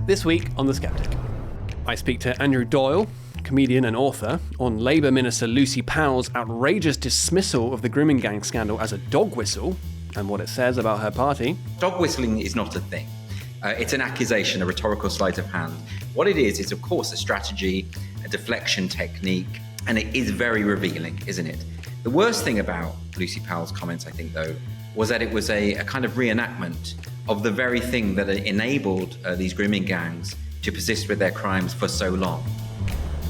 This week on The Sceptic, I speak to Andrew Doyle, comedian and author, on Labour Minister Lucy Powell's outrageous dismissal of the grooming gang scandal as a dog whistle and what it says about her party. Dog whistling is not a thing. It's an accusation, a rhetorical sleight of hand. What it is of course a strategy, a deflection technique, and it is very revealing, isn't it? The worst thing about Lucy Powell's comments, I think, though, was that it was a kind of reenactment of the very thing that enabled these grooming gangs to persist with their crimes for so long.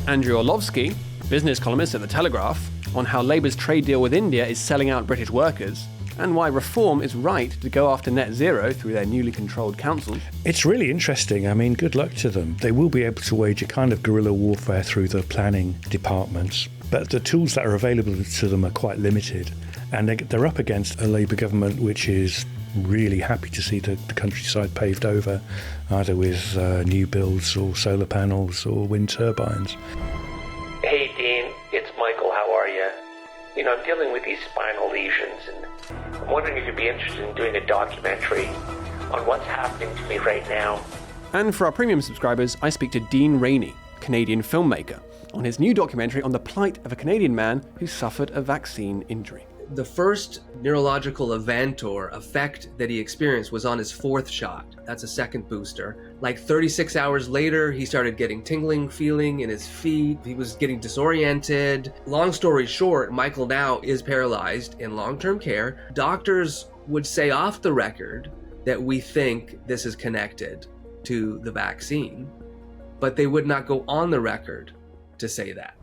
Andrew Orlowski, business columnist at the Telegraph, on how Labour's trade deal with India is selling out British workers, and why Reform is right to go after net zero through their newly controlled councils. It's really interesting. I mean, good luck to them. They will be able to wage a kind of guerrilla warfare through the planning departments, but the tools that are available to them are quite limited. And they're up against a Labour government which is really happy to see the countryside paved over, either with new builds or solar panels or wind turbines. Hey Dean, it's Michael, how are you? I'm dealing with these spinal lesions and I'm wondering if you'd be interested in doing a documentary on what's happening to me right now. And for our premium subscribers, I speak to Dean Rainey, Canadian filmmaker, on his new documentary on the plight of a Canadian man who suffered a vaccine injury. The first neurological event or effect that he experienced was on his fourth shot. That's a second booster. Like 36 hours later, he started getting tingling feeling in his feet. He was getting disoriented. Long story short, Michael now is paralyzed in long-term care. Doctors would say off the record that we think this is connected to the vaccine, but they would not go on the record to say that.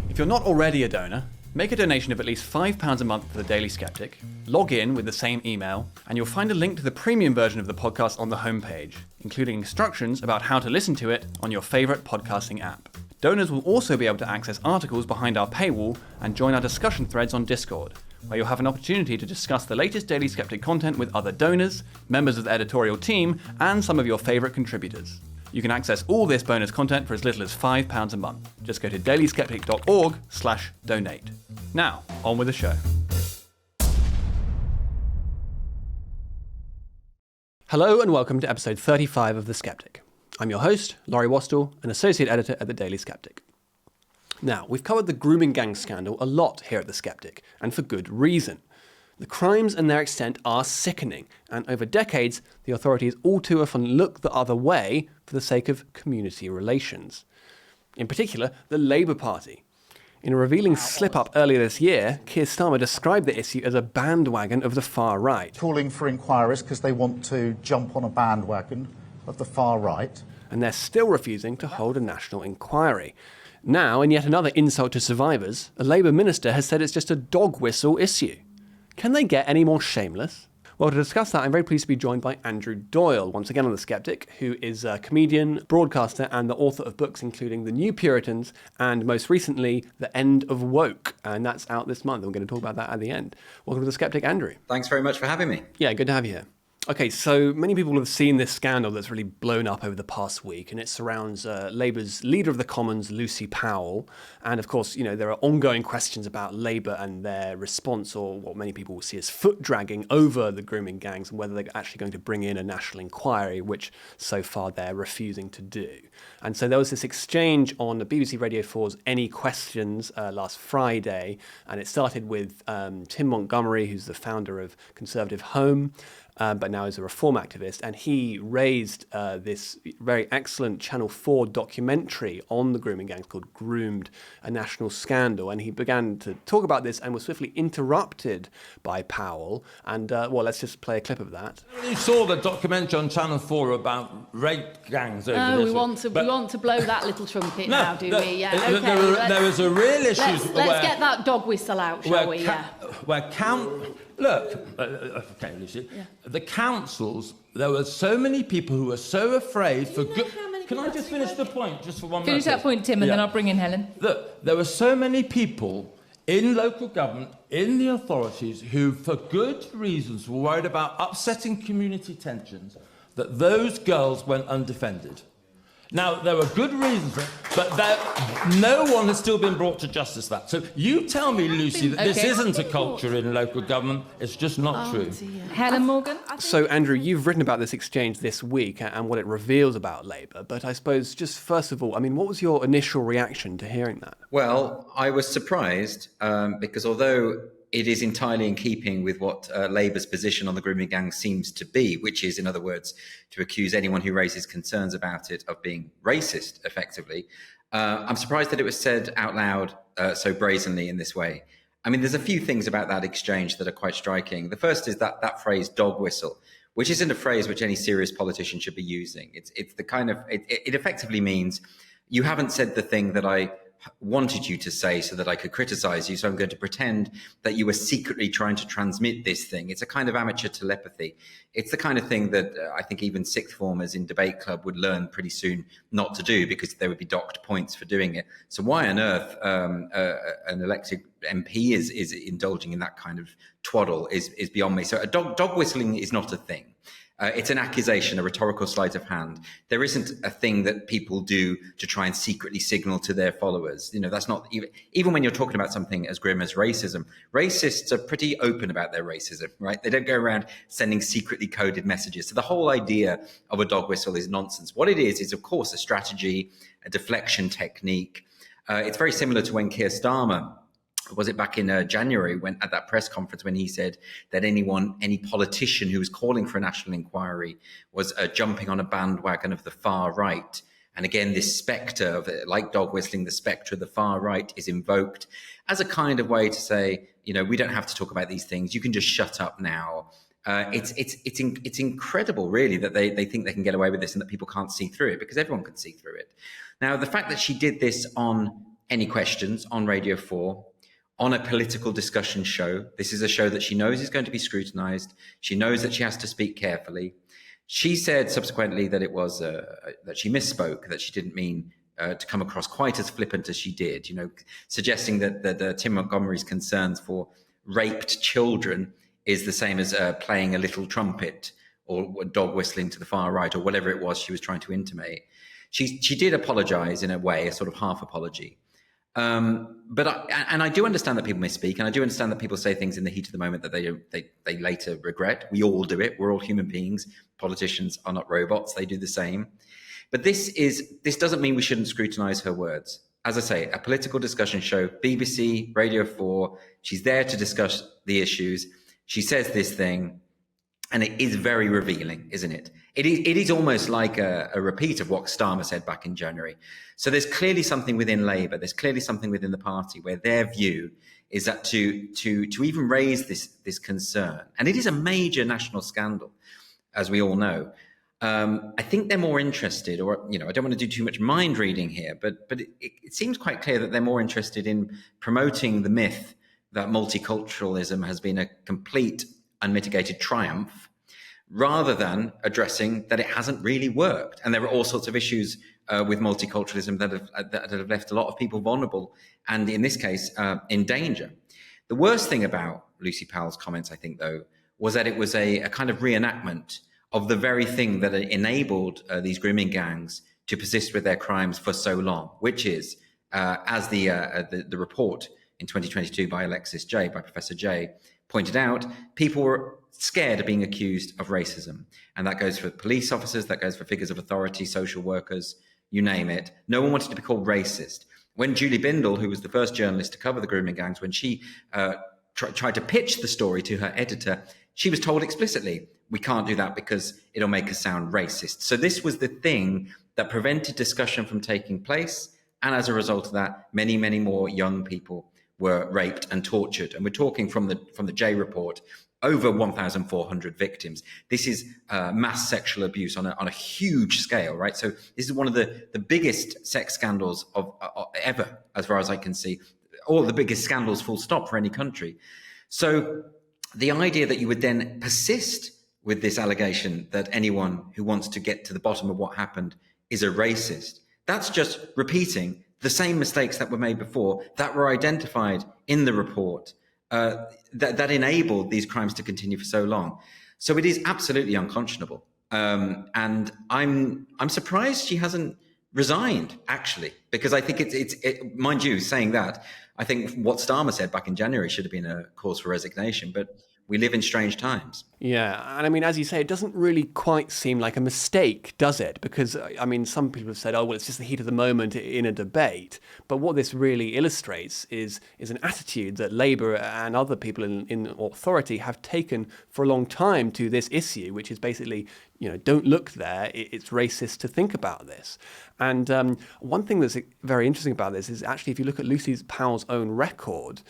If you're not already a donor, make a donation of at least £5 a month for The Daily Sceptic, log in with the same email, and you'll find a link to the premium version of the podcast on the homepage, including instructions about how to listen to it on your favourite podcasting app. Donors will also be able to access articles behind our paywall and join our discussion threads on Discord, where you'll have an opportunity to discuss the latest Daily Sceptic content with other donors, members of the editorial team, and some of your favourite contributors. You can access all this bonus content for as little as £5 a month. Just go to dailyskeptic.org/donate. Now, on with the show. Hello and welcome to episode 35 of The Sceptic. I'm your host, Laurie Wastell, an associate editor at The Daily Sceptic. Now, we've covered the grooming gang scandal a lot here at The Sceptic, and for good reason. The crimes and their extent are sickening, and over decades, the authorities all too often look the other way for the sake of community relations. In particular, the Labour Party. In a revealing slip-up earlier this year, Keir Starmer described the issue as a bandwagon of the far right. Calling for inquiries because they want to jump on a bandwagon of the far right. And they're still refusing to hold a national inquiry. Now, in yet another insult to survivors, a Labour minister has said it's just a dog whistle issue. Can they get any more shameless? Well, to discuss that, I'm very pleased to be joined by Andrew Doyle, once again on The Sceptic, who is a comedian, broadcaster, and the author of books including The New Puritans and, most recently, The End of Woke. And that's out this month. We're going to talk about that at the end. Welcome to The Sceptic, Andrew. Thanks very much for having me. Yeah, good to have you here. Okay, so many people have seen this scandal that's really blown up over the past week, and it surrounds Labour's Leader of the Commons, Lucy Powell. And of course, there are ongoing questions about Labour and their response, or what many people will see as foot dragging over the grooming gangs, and whether they're actually going to bring in a national inquiry, which so far they're refusing to do. And so there was this exchange on the BBC Radio 4's Any Questions last Friday, and it started with Tim Montgomery, who's the founder of Conservative Home, but now is a reform activist, and he raised this very excellent Channel 4 documentary on the grooming gangs called Groomed, a National Scandal, and he began to talk about this and was swiftly interrupted by Powell, and let's just play a clip of that. You saw the documentary on Channel 4 about rape gangs over this. We want to blow that little trumpet now, do we? Yeah, okay. There was a real issue. Let's get that dog whistle out, shall we? Okay, Lucy. Yeah. The councils, there were so many people who were so afraid for good. Can I just finish the point, just for 1 minute? Finish that point, Tim, and then I'll bring in Helen. Look, there were so many people in local government, in the authorities, who, for good reasons, were worried about upsetting community tensions, that those girls went undefended. Now, there are good reasons for it, but no one has still been brought to justice for that. So you tell me, Lucy, that this isn't a culture in local government. It's just not true. Dear. Helen Morgan? So, Andrew, you've written about this exchange this week and what it reveals about Labour. But I suppose, just first of all, I mean, what was your initial reaction to hearing that? Well, I was surprised because although it is entirely in keeping with what Labour's position on the grooming gang seems to be, which is, in other words, to accuse anyone who raises concerns about it of being racist, effectively. I'm surprised that it was said out loud so brazenly in this way. I mean, there's a few things about that exchange that are quite striking. The first is that phrase dog whistle, which isn't a phrase which any serious politician should be using. It's the kind of, it effectively means you haven't said the thing that I wanted you to say so that I could criticize you, so I'm going to pretend that you were secretly trying to transmit this thing. It's a kind of amateur telepathy. It's the kind of thing that I think even sixth formers in debate club would learn pretty soon not to do, because they would be docked points for doing it. So why on earth an elected MP is indulging in that kind of twaddle is beyond me. So dog whistling is not a thing. It's an accusation, a rhetorical sleight of hand. There isn't a thing that people do to try and secretly signal to their followers. You know, that's not even when you're talking about something as grim as racism. Racists are pretty open about their racism, right? They don't go around sending secretly coded messages. So the whole idea of a dog whistle is nonsense. What it is of course a strategy, a deflection technique. It's very similar to when Keir Starmer, was it back in January, when at that press conference, when he said that any politician who was calling for a national inquiry was jumping on a bandwagon of the far right. And again, this spectre of, like dog whistling, the spectre of the far right is invoked as a kind of way to say, you know, we don't have to talk about these things. You can just shut up now. It's incredible, really, that they think they can get away with this and that people can't see through it, because everyone can see through it. Now, the fact that she did this on Any Questions on Radio 4, on a political discussion show. This is a show that she knows is going to be scrutinised. She knows that she has to speak carefully. She said subsequently that it was that she misspoke, that she didn't mean to come across quite as flippant as she did, you know, suggesting that Tim Montgomery's concerns for raped children is the same as playing a little trumpet or dog whistling to the far right, or whatever it was she was trying to intimate. She did apologise in a way, a sort of half apology. But I do understand that people misspeak, and I do understand that people say things in the heat of the moment that they later regret. We all do it. We're all human beings. Politicians are not robots. They do the same. But this doesn't mean we shouldn't scrutinise her words. As I say, a political discussion show, BBC, Radio 4. She's there to discuss the issues. She says this thing, and it is very revealing, isn't it? It is almost like a repeat of what Starmer said back in January. So there's clearly something within Labour, there's clearly something within the party where their view is that to even raise this concern, and it is a major national scandal, as we all know. I think they're more interested, or, you know, I don't want to do too much mind reading here, but it seems quite clear that they're more interested in promoting the myth that multiculturalism has been a complete unmitigated triumph, rather than addressing that it hasn't really worked. And there are all sorts of issues with multiculturalism that have left a lot of people vulnerable, and in this case, in danger. The worst thing about Lucy Powell's comments, I think, though, was that it was a kind of reenactment of the very thing that enabled these grooming gangs to persist with their crimes for so long, which is, as the report in 2022 by Professor Jay, pointed out, people were scared of being accused of racism. And that goes for police officers, that goes for figures of authority, social workers, you name it. No one wanted to be called racist. When Julie Bindel, who was the first journalist to cover the grooming gangs, when she tried to pitch the story to her editor, she was told explicitly, we can't do that because it'll make us sound racist. So this was the thing that prevented discussion from taking place. And as a result of that, many, many more young people were raped and tortured. And we're talking from the Jay report, over 1,400 victims. This is mass sexual abuse on a huge scale, right? So this is one of the biggest sex scandals of ever, as far as I can see, or the biggest scandals full stop for any country. So the idea that you would then persist with this allegation that anyone who wants to get to the bottom of what happened is a racist, that's just repeating the same mistakes that were made before, that were identified in the report, that enabled these crimes to continue for so long. So it is absolutely unconscionable. And I'm surprised she hasn't resigned, actually, because I think it's mind you, saying that, I think what Starmer said back in January should have been a cause for resignation, but we live in strange times. Yeah, and I mean, as you say, it doesn't really quite seem like a mistake, does it? Because, I mean, some people have said, oh, well, it's just the heat of the moment in a debate. But what this really illustrates is an attitude that Labour and other people in authority have taken for a long time to this issue, which is basically, don't look there, it's racist to think about this. And one thing that's very interesting about this is actually, if you look at Lucy Powell's own record,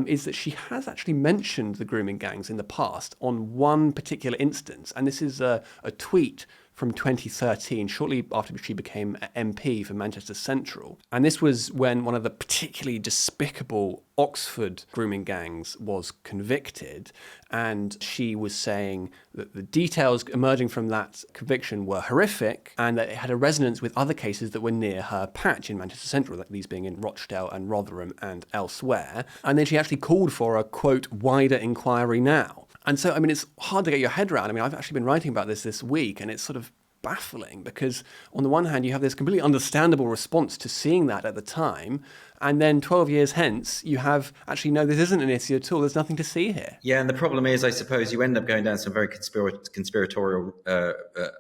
is that she has actually mentioned the grooming gangs in the past on one particular instance. And this is a tweet from 2013, shortly after she became MP for Manchester Central. And this was when one of the particularly despicable Oxford grooming gangs was convicted. And she was saying that the details emerging from that conviction were horrific and that it had a resonance with other cases that were near her patch in Manchester Central, these being in Rochdale and Rotherham and elsewhere. And then she actually called for a, quote, wider inquiry now. And so, I mean, it's hard to get your head around. I mean, I've actually been writing about this week, and it's sort of baffling because on the one hand, you have this completely understandable response to seeing that at the time. And then 12 years hence, you have actually, no, this isn't an issue at all. There's nothing to see here. Yeah, and the problem is, I suppose, you end up going down some very conspiratorial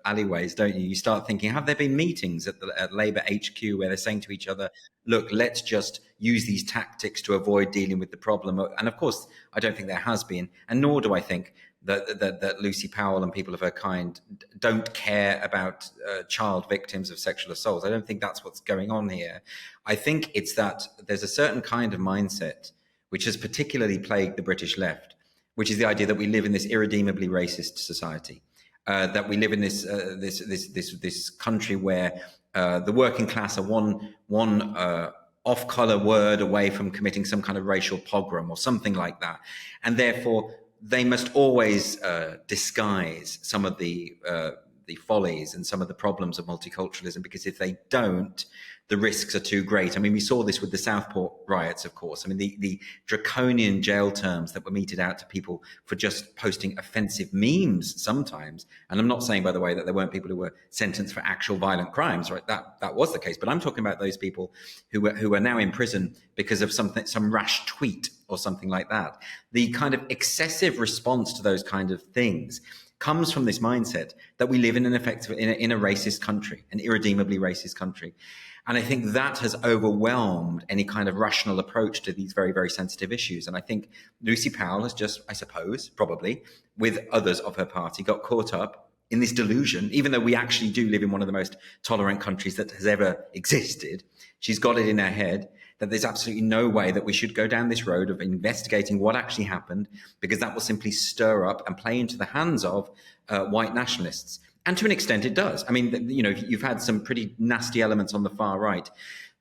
alleyways, don't you? You start thinking, have there been meetings at Labour HQ where they're saying to each other, look, let's just use these tactics to avoid dealing with the problem? And of course, I don't think there has been, and nor do I think that Lucy Powell and people of her kind don't care about child victims of sexual assault. I don't think that's what's going on here. I think it's that there's a certain kind of mindset which has particularly plagued the British left, which is the idea that we live in this irredeemably racist society, that we live in this country where the working class are one off-color word away from committing some kind of racial pogrom or something like that, and therefore they must always disguise some of the follies and some of the problems of multiculturalism, because if they don't, the risks are too great. I mean, we saw this with the Southport riots, of course. I mean, the draconian jail terms that were meted out to people for just posting offensive memes sometimes. And I'm not saying, by the way, that there weren't people who were sentenced for actual violent crimes, right? That was the case. But I'm talking about those people who are now in prison because of some rash tweet or something like that. The kind of excessive response to those kind of things comes from this mindset that we live in a racist country, an irredeemably racist country. And I think that has overwhelmed any kind of rational approach to these very, very sensitive issues. And I think Lucy Powell has just, I suppose, probably, with others of her party, got caught up in this delusion, even though we actually do live in one of the most tolerant countries that has ever existed. She's got it in her head that there's absolutely no way that we should go down this road of investigating what actually happened, because that will simply stir up and play into the hands of white nationalists. And to an extent, it does. I mean, you've had some pretty nasty elements on the far right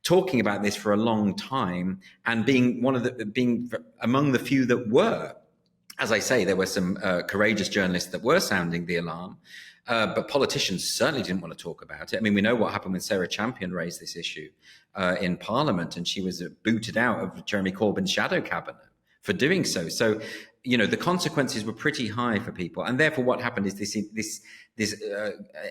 talking about this for a long time, and being among the few that were. As I say, there were some courageous journalists that were sounding the alarm, but politicians certainly didn't want to talk about it. I mean, we know what happened when Sarah Champion raised this issue in Parliament, and she was booted out of Jeremy Corbyn's shadow cabinet for doing so. So, the consequences were pretty high for people, and therefore, what happened is this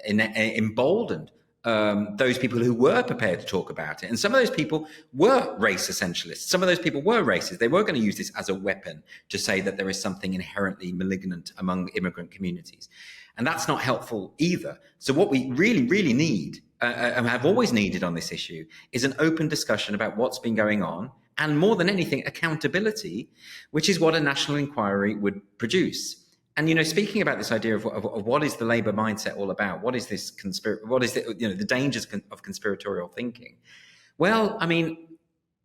emboldened those people who were prepared to talk about it. And some of those people were race essentialists. Some of those people were racist. They were going to use this as a weapon to say that there is something inherently malignant among immigrant communities. And that's not helpful either. So what we really, really need, and have always needed on this issue, is an open discussion about what's been going on, and more than anything, accountability, which is what a national inquiry would produce. And, speaking about this idea of what is the Labour mindset all about? What is this the dangers of conspiratorial thinking? Well, I mean,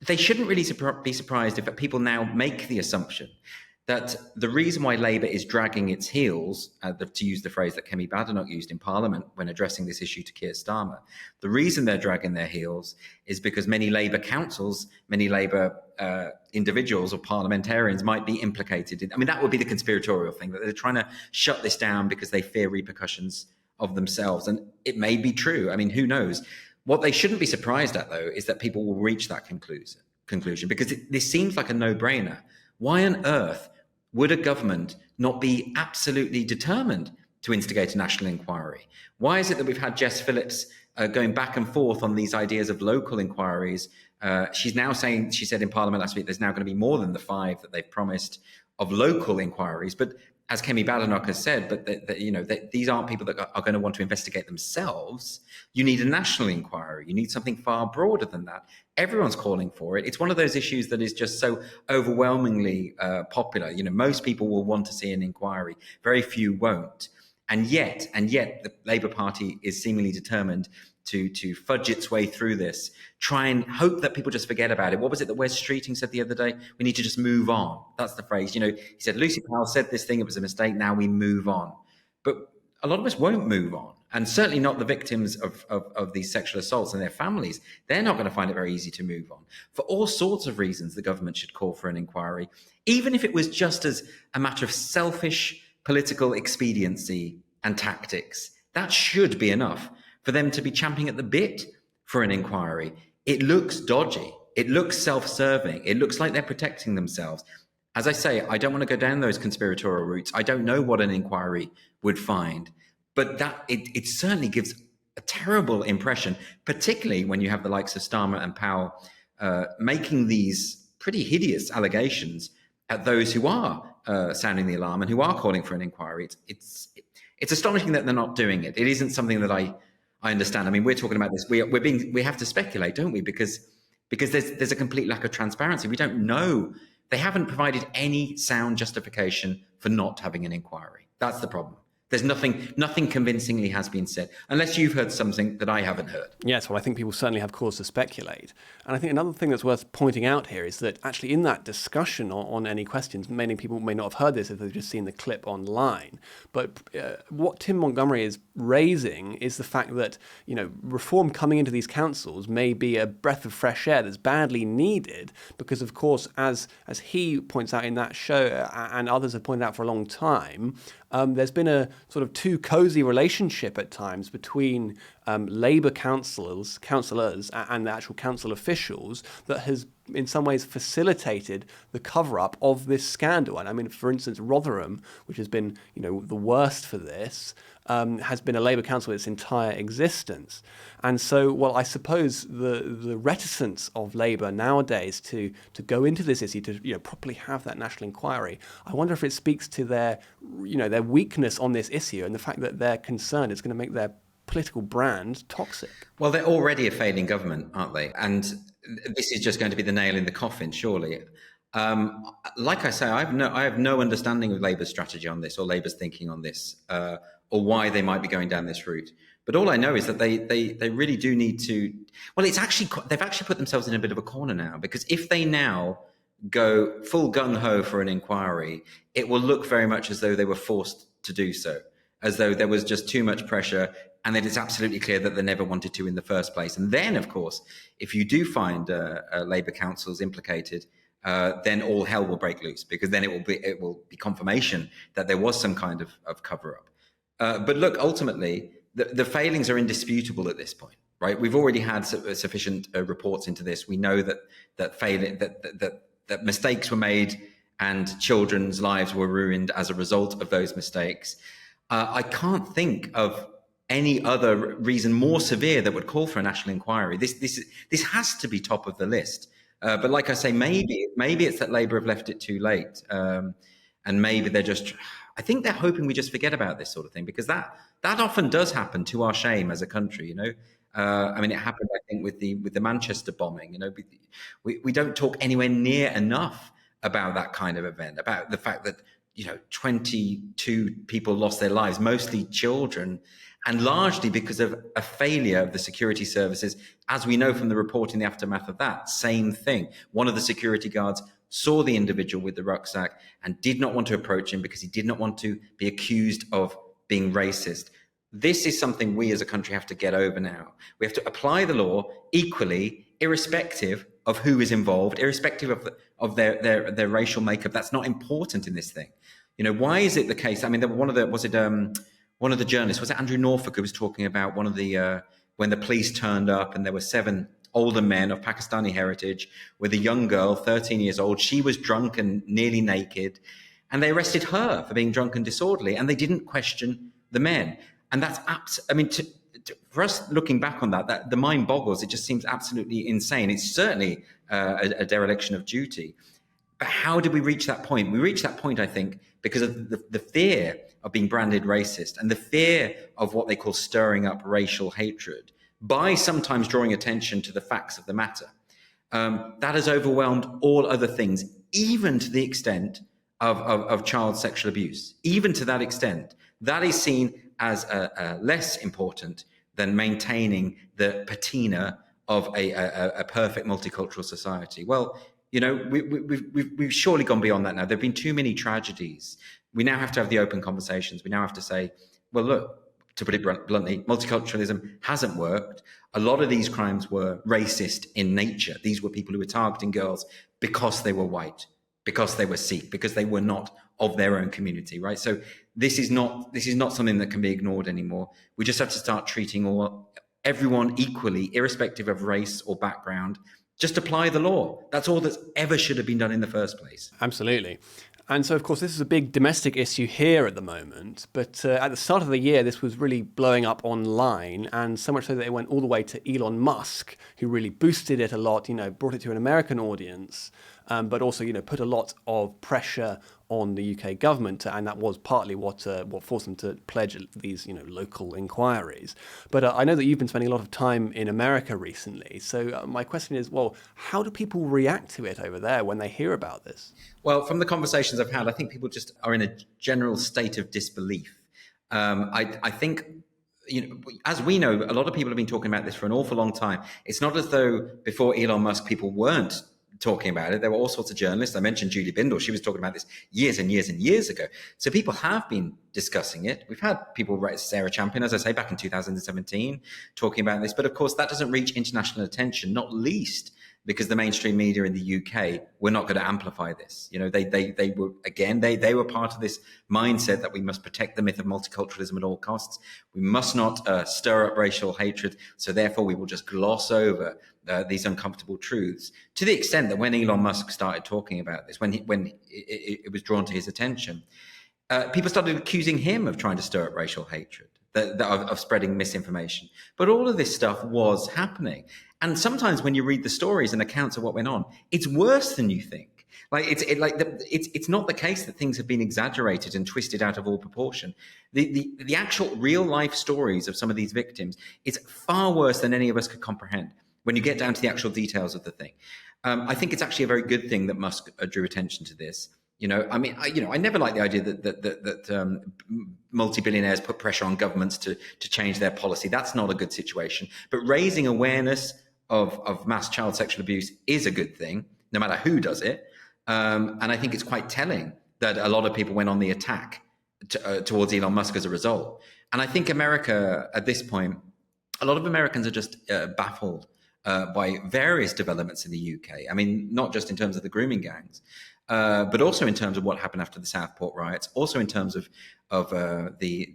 they shouldn't really be surprised if people now make the assumption that the reason why Labour is dragging its heels, to use the phrase that Kemi Badenoch used in Parliament when addressing this issue to Keir Starmer, the reason they're dragging their heels is because many Labour councils, many Labour individuals or parliamentarians might be implicated in. I mean, that would be the conspiratorial thing, that they're trying to shut this down because they fear repercussions of themselves. And it may be true. I mean, who knows? What they shouldn't be surprised at, though, is that people will reach that conclusion, because this seems like a no-brainer. Why on earth would a government not be absolutely determined to instigate a national inquiry? Why is it that we've had Jess Phillips going back and forth on these ideas of local inquiries? She's now saying, she said in Parliament last week, there's now going to be more than the 5 that they've promised of local inquiries. But as Kemi Badenoch has said, that these aren't people that are going to want to investigate themselves. You need a national inquiry. You need something far broader than that. Everyone's calling for it. It's one of those issues that is just so overwhelmingly popular. Most people will want to see an inquiry. Very few won't. And yet, the Labour Party is seemingly determined to fudge its way through this, try and hope that people just forget about it. What was it that Wes Streeting said the other day? We need to just move on. That's the phrase. He said, Lucy Powell said this thing, it was a mistake, now we move on. But a lot of us won't move on, and certainly not the victims of these sexual assaults and their families. They're not going to find it very easy to move on. For all sorts of reasons, the government should call for an inquiry, even if it was just as a matter of selfish political expediency and tactics. That should be enough for them to be champing at the bit for an inquiry. It looks dodgy. It looks self-serving. It looks like they're protecting themselves. As I say, I don't want to go down those conspiratorial routes. I don't know what an inquiry would find, but it certainly gives a terrible impression, particularly when you have the likes of Starmer and Powell making these pretty hideous allegations at those who are sounding the alarm and who are calling for an inquiry. It's astonishing that they're not doing it. It isn't something that I understand. I mean, we're talking about this. We have to speculate, don't we? Because there's a complete lack of transparency. We don't know. They haven't provided any sound justification for not having an inquiry. That's the problem. There's nothing convincingly has been said, unless you've heard something that I haven't heard. Yes, well, I think people certainly have cause to speculate. And I think another thing that's worth pointing out here is that actually in that discussion on any questions, many people may not have heard this if they've just seen the clip online, but what Tim Montgomery is raising is the fact that, reform coming into these councils may be a breath of fresh air that's badly needed because, of course, as he points out in that show and others have pointed out for a long time, there's been a sort of too cosy relationship at times between Labour councillors and the actual council officials that has in some ways facilitated the cover-up of this scandal. And I mean, for instance, Rotherham, which has been the worst for this, has been a Labour council its entire existence. And so, well, I suppose the reticence of Labour nowadays to go into this issue, to properly have that national inquiry, I wonder if it speaks to their weakness on this issue and the fact that they're concerned it's going to make their political brand toxic. Well, they're already a failing government, aren't they? And this is just going to be the nail in the coffin, surely. Like I say, I have no understanding of Labour's strategy on this or Labour's thinking on this, or why they might be going down this route. But all I know is that they really do need to. Well, they've actually put themselves in a bit of a corner now, because if they now go full gung ho for an inquiry, it will look very much as though they were forced to do so, as though there was just too much pressure, and that it's absolutely clear that they never wanted to in the first place. And then, of course, if you do find Labour councils implicated, then all hell will break loose, because then it will be confirmation that there was some kind of cover-up. But look, ultimately, the failings are indisputable at this point, right? We've already had sufficient reports into this. We know that mistakes were made and children's lives were ruined as a result of those mistakes. I can't think of any other reason more severe that would call for a national inquiry. This has to be top of the list. But like I say, maybe it's that Labour have left it too late, and maybe they're just. I think they're hoping we just forget about this sort of thing, because that often does happen, to our shame as a country. I mean, it happened, I think, with the Manchester bombing. We don't talk anywhere near enough about that kind of event, about the fact that 22 people lost their lives, mostly children, and largely because of a failure of the security services. As we know from the report in the aftermath of that, same thing. One of the security guards saw the individual with the rucksack and did not want to approach him because he did not want to be accused of being racist. This is something we as a country have to get over now. We have to apply the law equally, irrespective of who is involved, irrespective of their racial makeup. That's not important in this thing. Why is it the case? I mean, one of the journalists, was it Andrew Norfolk, who was talking about when the police turned up and there were 7 older men of Pakistani heritage with a young girl, 13 years old. She was drunk and nearly naked, and they arrested her for being drunk and disorderly, and they didn't question the men. And that's for us looking back on that the mind boggles. It just seems absolutely insane. It's certainly a dereliction of duty. But how did we reach that point? We reached that point, I think, because of the fear of being branded racist and the fear of what they call stirring up racial hatred by sometimes drawing attention to the facts of the matter. That has overwhelmed all other things, even to the extent of child sexual abuse. Even to that extent, that is seen as less important than maintaining the patina of a perfect multicultural society. Well, we've surely gone beyond that now. There have been too many tragedies. We now have to have the open conversations. We now have to say, well, look, to put it bluntly, multiculturalism hasn't worked. A lot of these crimes were racist in nature. These were people who were targeting girls because they were white, because they were Sikh, because they were not of their own community, right? So this is not something that can be ignored anymore. We just have to start treating everyone equally, irrespective of race or background. Just apply the law. That's all that ever should have been done in the first place. Absolutely. And so, of course, this is a big domestic issue here at the moment. But at the start of the year, this was really blowing up online, and so much so that it went all the way to Elon Musk, who really boosted it a lot, brought it to an American audience, but also, put a lot of pressure on the UK government, and that was partly what forced them to pledge these, local inquiries. But I know that you've been spending a lot of time in America recently. So my question is, well, how do people react to it over there when they hear about this? Well, from the conversations I've had, I think people just are in a general state of disbelief. I think, as we know, a lot of people have been talking about this for an awful long time. It's not as though before Elon Musk, people weren't talking about it. There were all sorts of journalists. I mentioned Julie Bindel. She was talking about this years and years and years ago. So people have been discussing it. We've had people, Sarah Champion, as I say, back in 2017, talking about this. But of course, that doesn't reach international attention, not least because the mainstream media in the UK were not going to amplify this. They were part of this mindset that we must protect the myth of multiculturalism at all costs. We must not stir up racial hatred. So therefore, we will just gloss over these uncomfortable truths, to the extent that when Elon Musk started talking about this, when it was drawn to his attention, people started accusing him of trying to stir up racial hatred, of spreading misinformation. But all of this stuff was happening. And sometimes when you read the stories and accounts of what went on, it's worse than you think. It's not the case that things have been exaggerated and twisted out of all proportion. The actual real life stories of some of these victims is far worse than any of us could comprehend when you get down to the actual details of the thing. I think it's actually a very good thing that Musk drew attention to this. I never like the idea that multi-billionaires put pressure on governments to change their policy. That's not a good situation. But raising awareness of mass child sexual abuse is a good thing, no matter who does it. And I think it's quite telling that a lot of people went on the attack towards Elon Musk as a result. And I think America, at this point, a lot of Americans are just baffled by various developments in the UK. I mean, not just in terms of the grooming gangs, but also in terms of what happened after the Southport riots, also in terms of the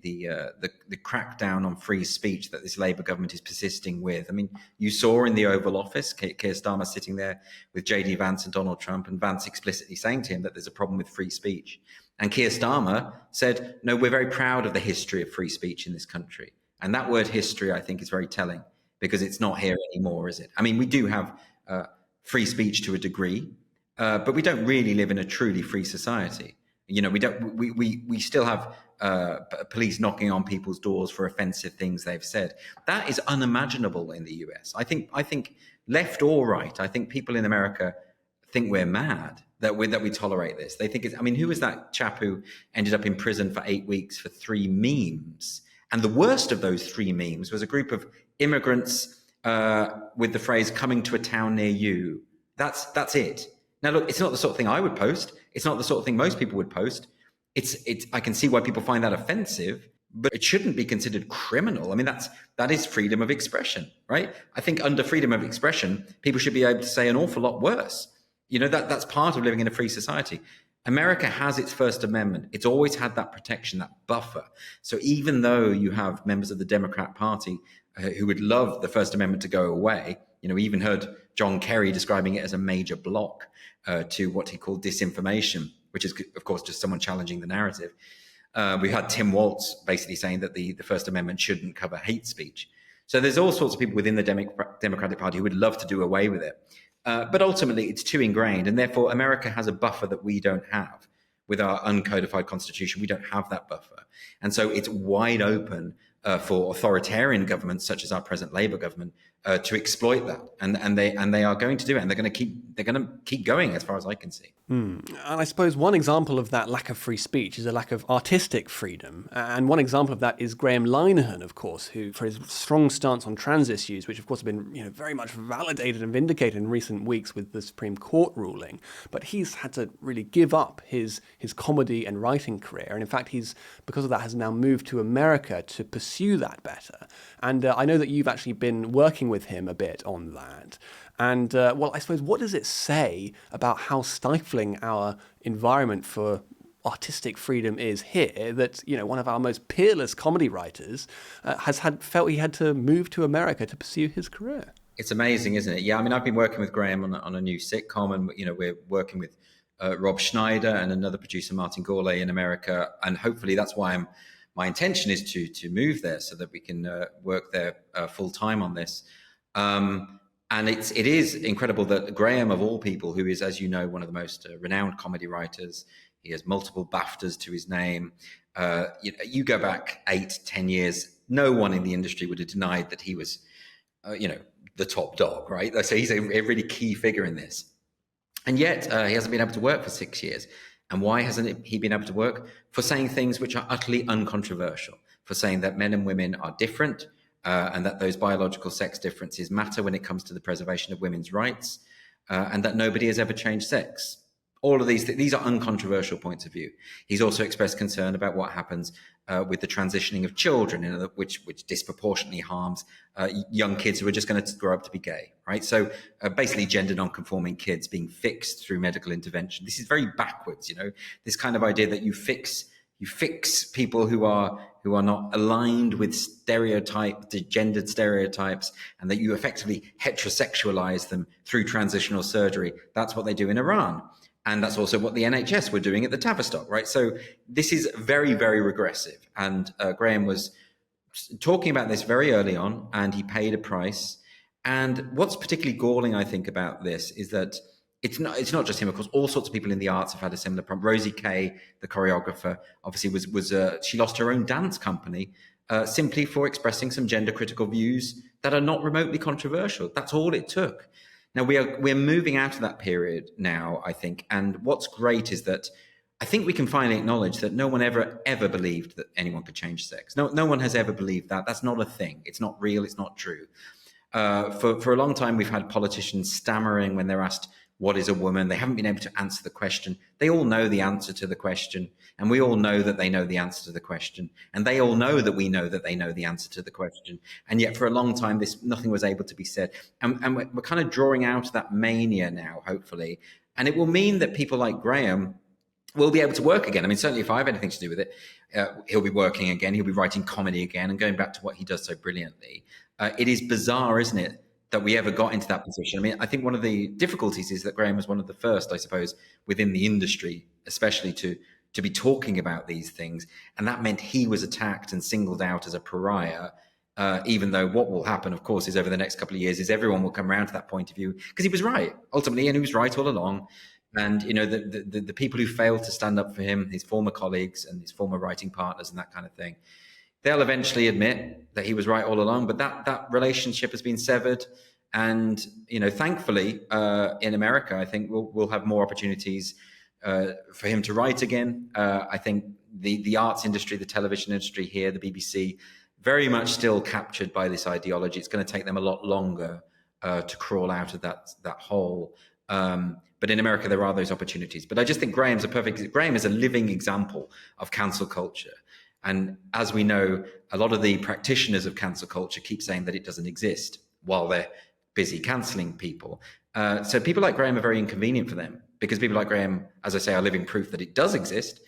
crackdown on free speech that this Labour government is persisting with. I mean, you saw in the Oval Office, Keir Starmer sitting there with JD Vance and Donald Trump, and Vance explicitly saying to him that there's a problem with free speech. And Keir Starmer said, no, we're very proud of the history of free speech in this country. And that word history, I think, is very telling, because it's not here anymore, is it? I mean, we do have free speech to a degree, but we don't really live in a truly free society. We still have police knocking on people's doors for offensive things they've said. That is unimaginable in the US. I think left or right, I think people in America think we're mad that we tolerate this. They think who was that chap who ended up in prison for 8 weeks for 3 memes? And the worst of those 3 memes was a group of immigrants with the phrase "coming to a town near you." That's it. Now, look, it's not the sort of thing I would post. It's not the sort of thing most people would post. I can see why people find that offensive, but it shouldn't be considered criminal. I mean, that is freedom of expression, right? I think under freedom of expression, people should be able to say an awful lot worse. That's part of living in a free society. America has its First Amendment. It's always had that protection, that buffer. So even though you have members of the Democrat Party who would love the First Amendment to go away, we even heard John Kerry describing it as a major block to what he called disinformation, which is, of course, just someone challenging the narrative. We had Tim Walz basically saying that the First Amendment shouldn't cover hate speech. So there's all sorts of people within the Democratic Party who would love to do away with it. But ultimately, it's too ingrained. And therefore, America has a buffer that we don't have. With our uncodified constitution, we don't have that buffer. And so it's wide open for authoritarian governments, such as our present Labour government, to exploit that. And they are going to do it. And they're going to keep going, as far as I can see. And I suppose one example of that lack of free speech is a lack of artistic freedom. And one example of that is Graham Linehan, of course, who, for his strong stance on trans issues, which of course have been very much validated and vindicated in recent weeks with the Supreme Court ruling, but he's had to really give up his comedy and writing career. And in fact, he's, because of that, has now moved to America to pursue that better. And I know that you've actually been working with him a bit on that. And, well, I suppose, what does it say about how stifling our environment for artistic freedom is here that, one of our most peerless comedy writers felt he had to move to America to pursue his career? It's amazing, isn't it? Yeah, I mean, I've been working with Graham on a new sitcom, and, we're working with Rob Schneider and another producer, Martin Gourlay, in America. And hopefully that's why my intention is to move there so that we can work there full time on this. And it is incredible that Graham, of all people, who is, as you know, one of the most renowned comedy writers, he has multiple BAFTAs to his name. You go back 8-10 years, no one in the industry would have denied that he was, the top dog, right? So he's a really key figure in this. And yet he hasn't been able to work for 6 years. And why hasn't he been able to work? For saying things which are utterly uncontroversial, for saying that men and women are different, and that those biological sex differences matter when it comes to the preservation of women's rights, and that nobody has ever changed sex. All of these are uncontroversial points of view. He's also expressed concern about what happens with the transitioning of children, which disproportionately harms young kids who are just going to grow up to be gay, right? So basically gender non-conforming kids being fixed through medical intervention. This is very backwards, this kind of idea that you fix people who are not aligned with gendered stereotypes, and that you effectively heterosexualize them through transitional surgery. That's what they do in Iran. And that's also what the NHS were doing at the Tavistock, right? So this is very, very regressive. And Graham was talking about this very early on, and he paid a price. And what's particularly galling, I think, about this is that it's not just him. Of course, all sorts of people in the arts have had a similar problem. Rosie Kay, the choreographer, obviously she lost her own dance company simply for expressing some gender critical views that are not remotely controversial. That's all it took. Now we're moving out of that period now, I think. And what's great is that I think we can finally acknowledge that no one ever believed that anyone could change sex. No one has ever believed that. That's not a thing. It's not real. It's not true. For a long time, we've had politicians stammering when they're asked, what is a woman? They haven't been able to answer the question. They all know the answer to the question, and we all know that they know the answer to the question, and they all know that we know that they know the answer to the question. And yet for a long time, nothing was able to be said. And we're kind of drawing out that mania now, hopefully. And it will mean that people like Graham will be able to work again. I mean, certainly if I have anything to do with it, he'll be working again. He'll be writing comedy again and going back to what he does so brilliantly. It is bizarre, isn't it, that we ever got into that position. I mean, I think one of the difficulties is that Graham was one of the first, I suppose, within the industry, especially to be talking about these things. And that meant he was attacked and singled out as a pariah, even though what will happen, of course, is over the next couple of years is everyone will come around to that point of view, because he was right, ultimately, and he was right all along. And, the people who failed to stand up for him, his former colleagues and his former writing partners and that kind of thing, they'll eventually admit that he was right all along, but that relationship has been severed. And, thankfully, in America, I think we'll have more opportunities for him to write again. I think the arts industry, the television industry here, the BBC, very much still captured by this ideology. It's going to take them a lot longer to crawl out of that hole. But in America, there are those opportunities. But I just think Graham is a living example of cancel culture. And as we know, a lot of the practitioners of cancel culture keep saying that it doesn't exist while they're busy cancelling people. So people like Graham are very inconvenient for them, because people like Graham, as I say, are living proof that it does exist.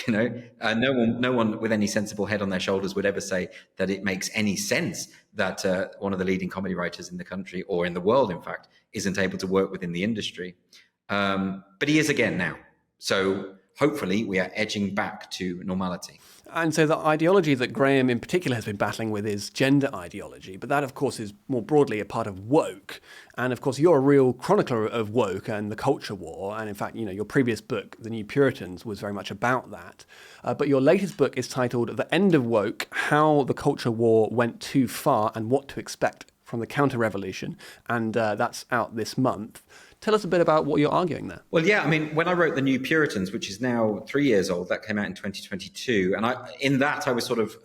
No one with any sensible head on their shoulders would ever say that it makes any sense that one of the leading comedy writers in the country, or in the world, in fact, isn't able to work within the industry. But he is again now. So hopefully we are edging back to normality. And so the ideology that Graham in particular has been battling with is gender ideology, but that of course is more broadly a part of woke. And of course you're a real chronicler of woke and the culture war, and in fact, your previous book, The New Puritans, was very much about that. But your latest book is titled The End of Woke: How the Culture War Went Too Far and What to Expect from the Counter-Revolution, and that's out this month. Tell us a bit about what you're arguing there. Well, yeah, I mean, when I wrote The New Puritans, which is now 3 years old, that came out in 2022. And in that, I was sort of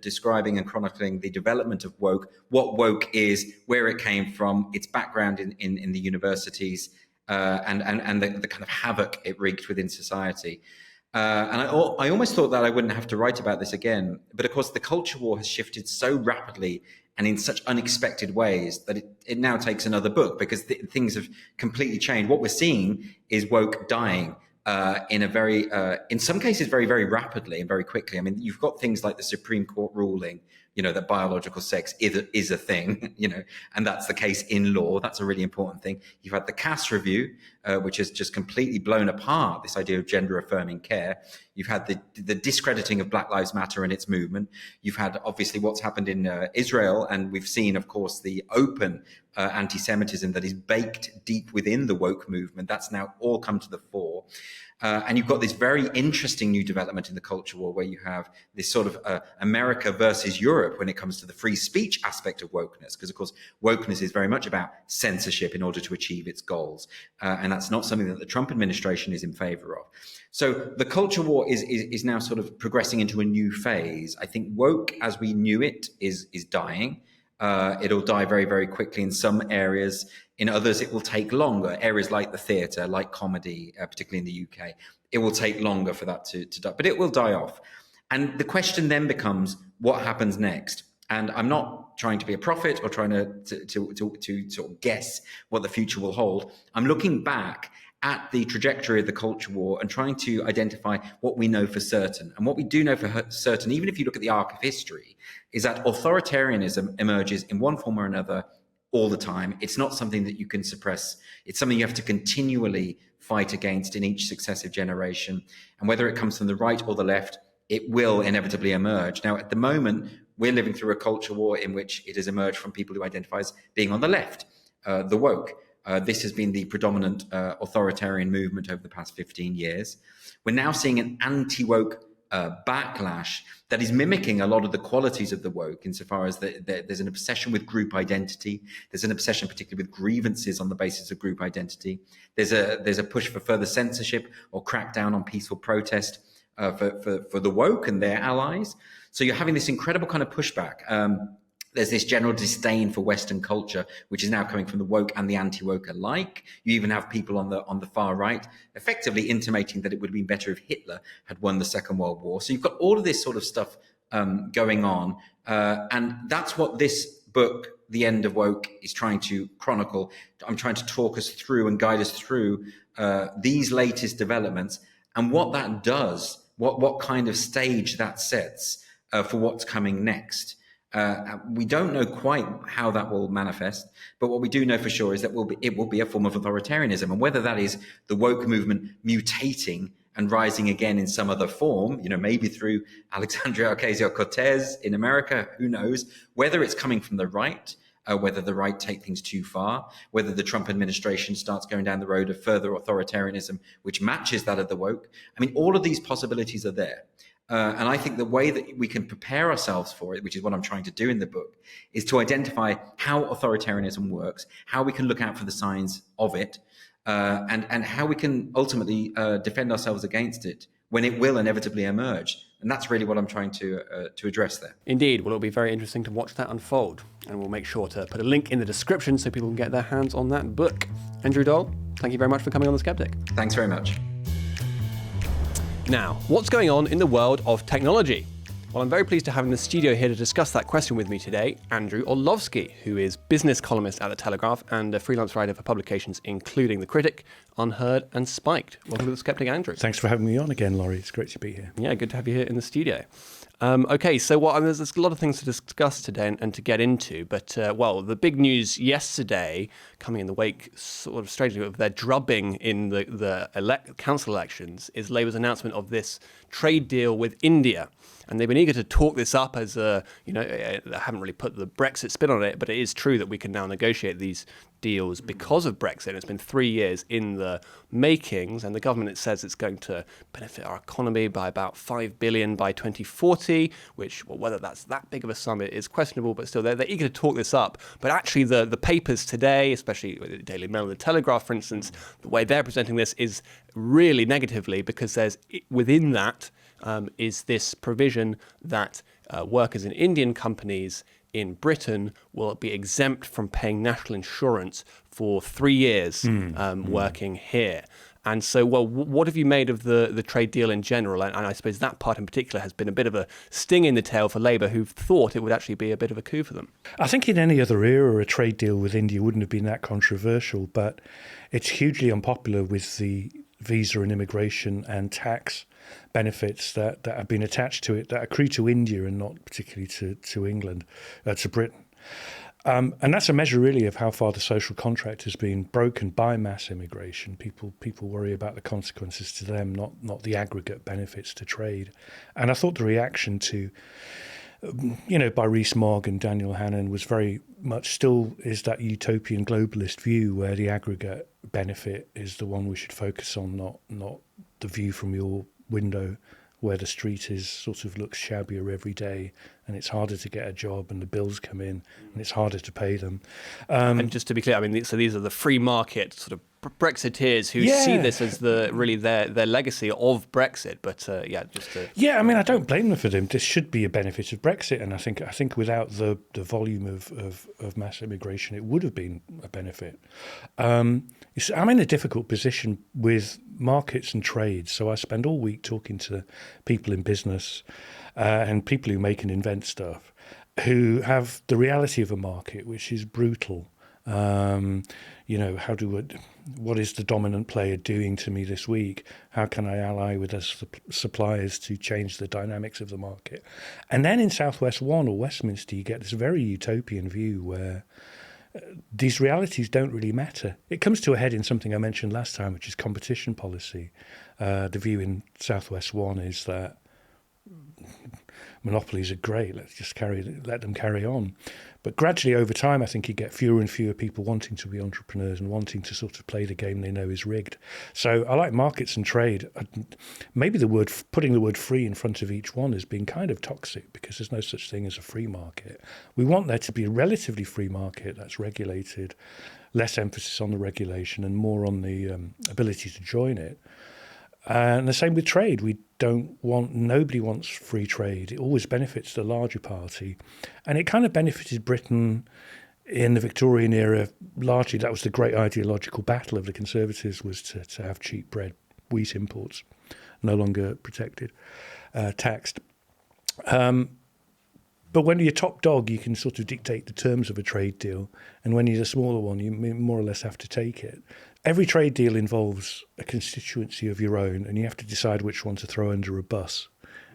describing and chronicling the development of woke, what woke is, where it came from, its background in the universities, and the kind of havoc it wreaked within society. And I almost thought that I wouldn't have to write about this again. But of course, the culture war has shifted so rapidly and in such unexpected ways that it now takes another book, because things have completely changed. What we're seeing is woke dying in some cases, very, very rapidly and very quickly. I mean, you've got things like the Supreme Court ruling, that biological sex is a thing, and that's the case in law. That's a really important thing. You've had the Cass Review, which has just completely blown apart this idea of gender affirming care. You've had the discrediting of Black Lives Matter and its movement. You've had obviously what's happened in Israel, and we've seen, of course, the open anti-Semitism that is baked deep within the woke movement. That's now all come to the fore. And you've got this very interesting new development in the culture war, where you have this sort of America versus Europe when it comes to the free speech aspect of wokeness, because, of course, wokeness is very much about censorship in order to achieve its goals. And that's not something that the Trump administration is in favor of. So the culture war is now sort of progressing into a new phase. I think woke as we knew it is dying. It'll die very, very quickly in some areas. In others, it will take longer. Areas like the theatre, like comedy, particularly in the UK, it will take longer for that to die, but it will die off. And the question then becomes, what happens next? And I'm not trying to be a prophet or trying to sort of guess what the future will hold. I'm looking back at the trajectory of the culture war and trying to identify what we know for certain. And what we do know for certain, even if you look at the arc of history, is that authoritarianism emerges in one form or another all the time. It's not something that you can suppress. It's something you have to continually fight against in each successive generation. And whether it comes from the right or the left, it will inevitably emerge. Now, at the moment, we're living through a culture war in which it has emerged from people who identify as being on the left, the woke. This has been the predominant authoritarian movement over the past 15 years. We're now seeing an anti-woke backlash that is mimicking a lot of the qualities of the woke, insofar as there's an obsession with group identity. There's an obsession particularly with grievances on the basis of group identity. There's a push for further censorship or crackdown on peaceful protest for the woke and their allies. So you're having this incredible kind of pushback. There's this general disdain for Western culture, which is now coming from the woke and the anti-woke alike. You even have people on the far right effectively intimating that it would have been better if Hitler had won the Second World War. So you've got all of this sort of stuff going on. And that's what this book, The End of Woke, is trying to chronicle. I'm trying to talk us through and guide us through these latest developments and what that does, what kind of stage that sets for what's coming next. We don't know quite how that will manifest, but what we do know for sure is that it will be a form of authoritarianism. And whether that is the woke movement mutating and rising again in some other form, maybe through Alexandria Ocasio-Cortez in America, who knows, whether it's coming from the right, whether the right take things too far, whether the Trump administration starts going down the road of further authoritarianism, which matches that of the woke. I mean, all of these possibilities are there. And I think the way that we can prepare ourselves for it, which is what I'm trying to do in the book, is to identify how authoritarianism works, how we can look out for the signs of it, and how we can ultimately defend ourselves against it when it will inevitably emerge. And that's really what I'm trying to address there. Indeed. Well, it'll be very interesting to watch that unfold. And we'll make sure to put a link in the description so people can get their hands on that book. Andrew Doyle, thank you very much for coming on The Sceptic. Thanks very much. Now, what's going on in the world of technology? Well, I'm very pleased to have in the studio here to discuss that question with me today, Andrew Orlowski, who is business columnist at the Telegraph and a freelance writer for publications including The Critic, Unheard and Spiked. Welcome to The Sceptic, Andrew. Thanks for having me on again, Laurie. It's great to be here. Yeah, good to have you here in the studio. Okay, so there's a lot of things to discuss today and to get into, but the big news yesterday, coming in the wake, sort of strangely, of their drubbing in the council elections, is Labour's announcement of this trade deal with India. And they've been eager to talk this up as they haven't really put the Brexit spin on it, but it is true that we can now negotiate these deals because of Brexit. It's been 3 years in the makings, and the government, it says it's going to benefit our economy by about $5 billion by 2040, which, whether that's that big of a sum is questionable, but still, they're eager to talk this up. But actually, the papers today, especially the Daily Mail and the Telegraph, for instance, the way they're presenting this is really negatively, because there's within that is this provision that workers in Indian companies in Britain will be exempt from paying national insurance for 3 years working here. And so, what have you made of the trade deal in general? And I suppose that part in particular has been a bit of a sting in the tail for Labour, who've thought it would actually be a bit of a coup for them. I think in any other era, a trade deal with India wouldn't have been that controversial, but it's hugely unpopular with the visa and immigration and tax benefits that have been attached to it that accrue to India and not particularly to England, to Britain. And that's a measure really of how far the social contract has been broken by mass immigration. People worry about the consequences to them, not the aggregate benefits to trade. And I thought the reaction to, by Rees-Mogg and Daniel Hannan was very much still is that utopian globalist view where the aggregate benefit is the one we should focus on, not the view from your window where the street sort of looks shabbier every day and it's harder to get a job and the bills come in and it's harder to pay them. And just to be clear, I mean, so these are the free market sort of Brexiteers who see this as their legacy of Brexit. But I mean, I don't blame them for them. This should be a benefit of Brexit, and I think without the volume of mass immigration, it would have been a benefit. I'm in a difficult position with markets and trade, so I spend all week talking to people in business and people who make and invent stuff, who have the reality of a market which is brutal. What is the dominant player doing to me this week? How can I ally with the suppliers to change the dynamics of the market? And then in Southwest One or Westminster, you get this very utopian view where these realities don't really matter. It comes to a head in something I mentioned last time, which is competition policy. The view in Southwest One is that monopolies are great. Let's just let them carry on. But gradually over time, I think you get fewer and fewer people wanting to be entrepreneurs and wanting to sort of play the game they know is rigged. So I like markets and trade. Maybe putting the word free in front of each one has been kind of toxic because there's no such thing as a free market. We want there to be a relatively free market that's regulated, less emphasis on the regulation and more on the ability to join it. And the same with trade. Nobody wants free trade. It always benefits the larger party. And it kind of benefited Britain in the Victorian era. Largely, that was the great ideological battle of the Conservatives, was to have cheap bread, wheat imports, no longer protected, taxed. But when you're top dog, you can sort of dictate the terms of a trade deal. And when you're the smaller one, you more or less have to take it. Every trade deal involves a constituency of your own, and you have to decide which one to throw under a bus.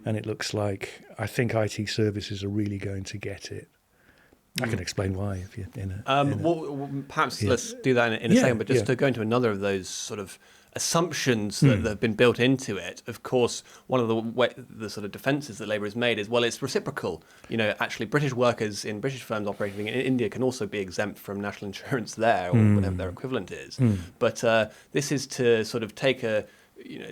And it looks like, I think IT services are really going to get it. I can explain why if you're in a... Perhaps let's do that in a second, but just to go into another of those sort of assumptions that have been built into it. Of course, one of the sort of defences that Labour has made is, well, it's reciprocal. Actually, British workers in British firms operating in India can also be exempt from national insurance there, or whatever their equivalent is. But this is to sort of take a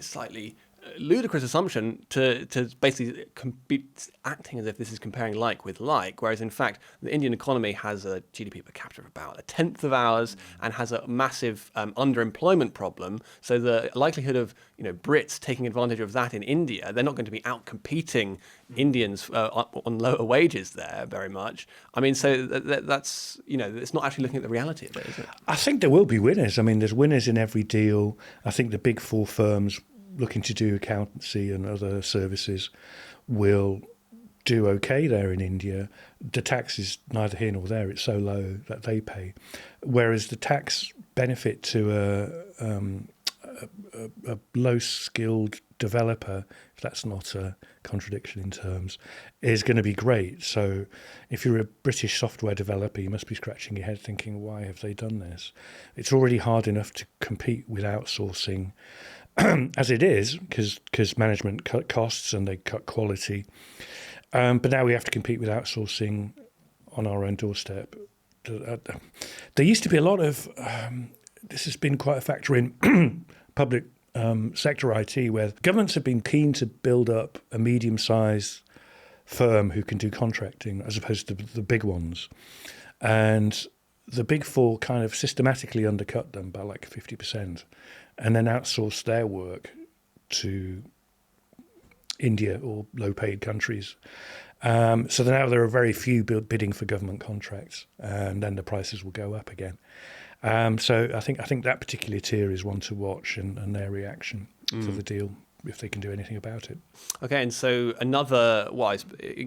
slightly ludicrous assumption to basically be acting as if this is comparing like with like, whereas in fact the Indian economy has a GDP per capita of about a tenth of ours and has a massive underemployment problem. So the likelihood of Brits taking advantage of that in India, they're not going to be out competing Indians on lower wages there very much. I mean, so that's it's not actually looking at the reality of it, is it? I think there will be winners. I mean, there's winners in every deal. I think the big four firms looking to do accountancy and other services will do okay there in India. The tax is neither here nor there. It's so low that they pay. Whereas the tax benefit to a low-skilled developer, if that's not a contradiction in terms, is going to be great. So if you're a British software developer, you must be scratching your head thinking, why have they done this? It's already hard enough to compete with outsourcing as it is, because management cut costs and they cut quality. But now we have to compete with outsourcing on our own doorstep. There used to be a lot of, this has been quite a factor in public sector IT, where governments have been keen to build up a medium-sized firm who can do contracting as opposed to the big ones. And the big four kind of systematically undercut them by like 50% and then outsourced their work to India or low-paid countries. So now there are very few bidding for government contracts, and then the prices will go up again. So I think that particular tier is one to watch, and their reaction for the deal, if they can do anything about it. Okay, and so another,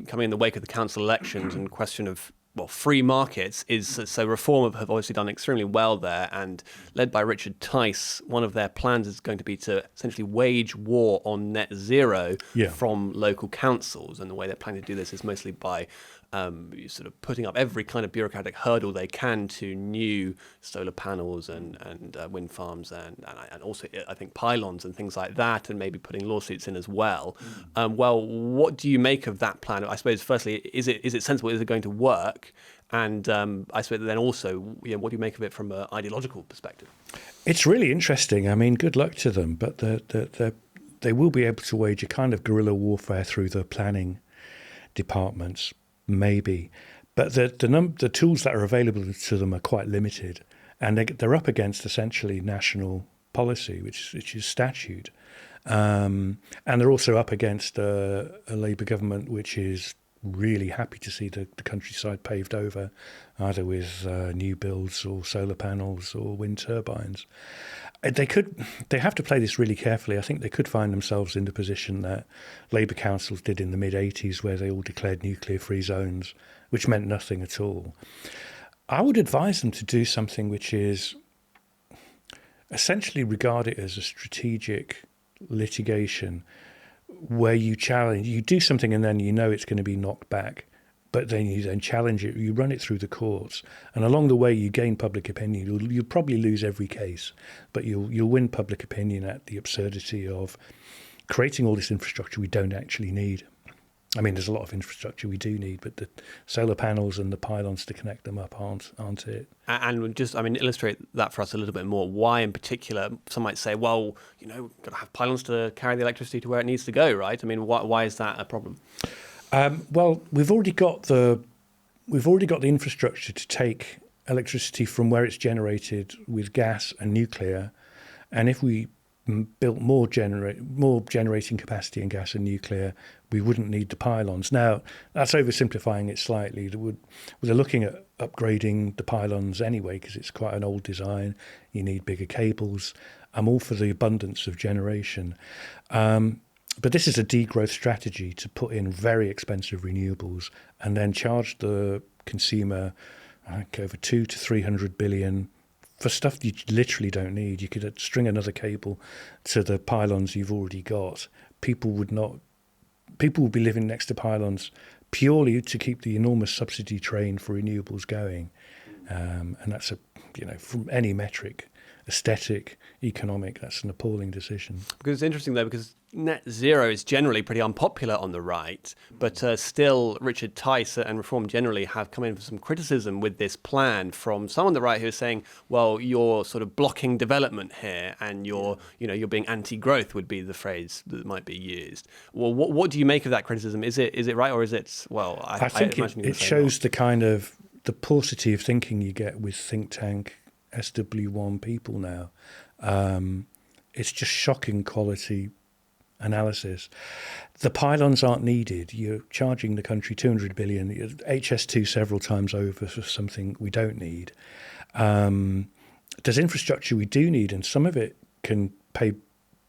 coming in the wake of the council elections and question of free markets is, so Reform have obviously done extremely well there, and led by Richard Tice, one of their plans is going to be to essentially wage war on net zero from local councils, and the way they're planning to do this is mostly by sort of putting up every kind of bureaucratic hurdle they can to new solar panels and wind farms and also I think pylons and things like that, and maybe putting lawsuits in as well. What do you make of that plan? I suppose firstly, is it sensible? Is it going to work? And I suppose then also, what do you make of it from an ideological perspective? It's really interesting. I mean, good luck to them, but they will be able to wage a kind of guerrilla warfare through the planning departments. Maybe, but the tools that are available to them are quite limited, and they're up against essentially national policy, which is statute, and they're also up against a Labour government which is really happy to see the countryside paved over, either with new builds or solar panels or wind turbines. They have to play this really carefully. I think they could find themselves in the position that Labour councils did in the mid-80s, where they all declared nuclear-free zones, which meant nothing at all. I would advise them to do something which is essentially regard it as a strategic litigation, where you do something and then you know it's going to be knocked back, but then you challenge it, you run it through the courts, and along the way you gain public opinion. You'll probably lose every case, but you'll win public opinion at the absurdity of creating all this infrastructure we don't actually need. I mean, there's a lot of infrastructure we do need, but the solar panels and the pylons to connect them up aren't it. And just, illustrate that for us a little bit more. Why, in particular, some might say, we've got to have pylons to carry the electricity to where it needs to go, right? I mean, why is that a problem? We've already got the infrastructure to take electricity from where it's generated with gas and nuclear, and if we built more generating capacity in gas and nuclear, we wouldn't need the pylons. Now, that's oversimplifying it slightly. They're looking at upgrading the pylons anyway, because it's quite an old design. You need bigger cables. I'm all for the abundance of generation. But this is a degrowth strategy to put in very expensive renewables and then charge the consumer over 200 to 300 billion for stuff you literally don't need. You could string another cable to the pylons you've already got. People would be living next to pylons purely to keep the enormous subsidy train for renewables going. And that's from any metric, aesthetic, economic, that's an appalling decision. Because it's interesting though, because net zero is generally pretty unpopular on the right, but still Richard Tice and Reform generally have come in for some criticism with this plan from some on the right who is saying, well, you're sort of blocking development here, and you're being anti-growth would be the phrase that might be used. Well, what do you make of that criticism? Is it right, or is it, I think it shows the kind of the paucity of thinking you get with think tank SW1 people now. It's just shocking quality analysis. The pylons aren't needed. You're charging the country 200 billion, HS2 several times over for something we don't need. There's infrastructure we do need, and some of it can pay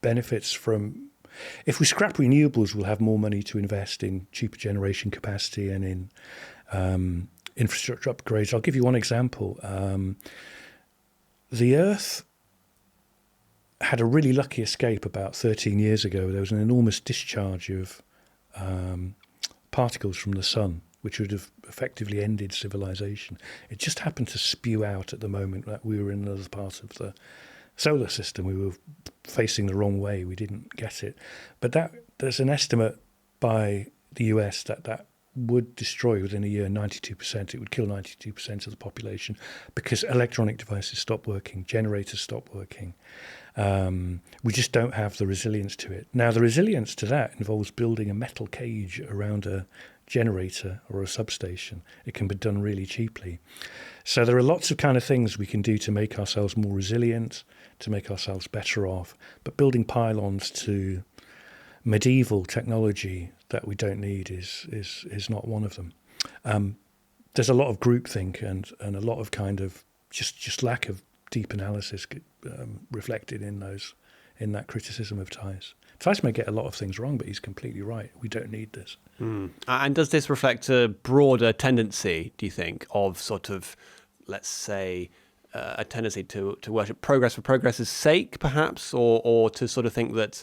benefits from. If we scrap renewables, we'll have more money to invest in cheaper generation capacity and in infrastructure upgrades. I'll give you one example. The Earth had a really lucky escape about 13 years ago. There was an enormous discharge of particles from the sun, which would have effectively ended civilization. It just happened to spew out at the moment that we were in another part of the solar system. We were facing the wrong way. We didn't get it. But there's an estimate by the US that would destroy within a year 92%. It would kill 92% of the population because electronic devices stop working, generators stop working. We just don't have the resilience to it. Now, the resilience to that involves building a metal cage around a generator or a substation. It can be done really cheaply. So there are lots of kind of things we can do to make ourselves more resilient, to make ourselves better off. But building pylons to medieval technology that we don't need is not one of them. There's a lot of groupthink and a lot of kind of just lack of deep analysis reflected in that criticism of Tice. Tice may get a lot of things wrong, but he's completely right. We don't need this. And does this reflect a broader tendency, do you think, of sort of, let's say, a tendency to worship progress for progress's sake, perhaps, or to sort of think that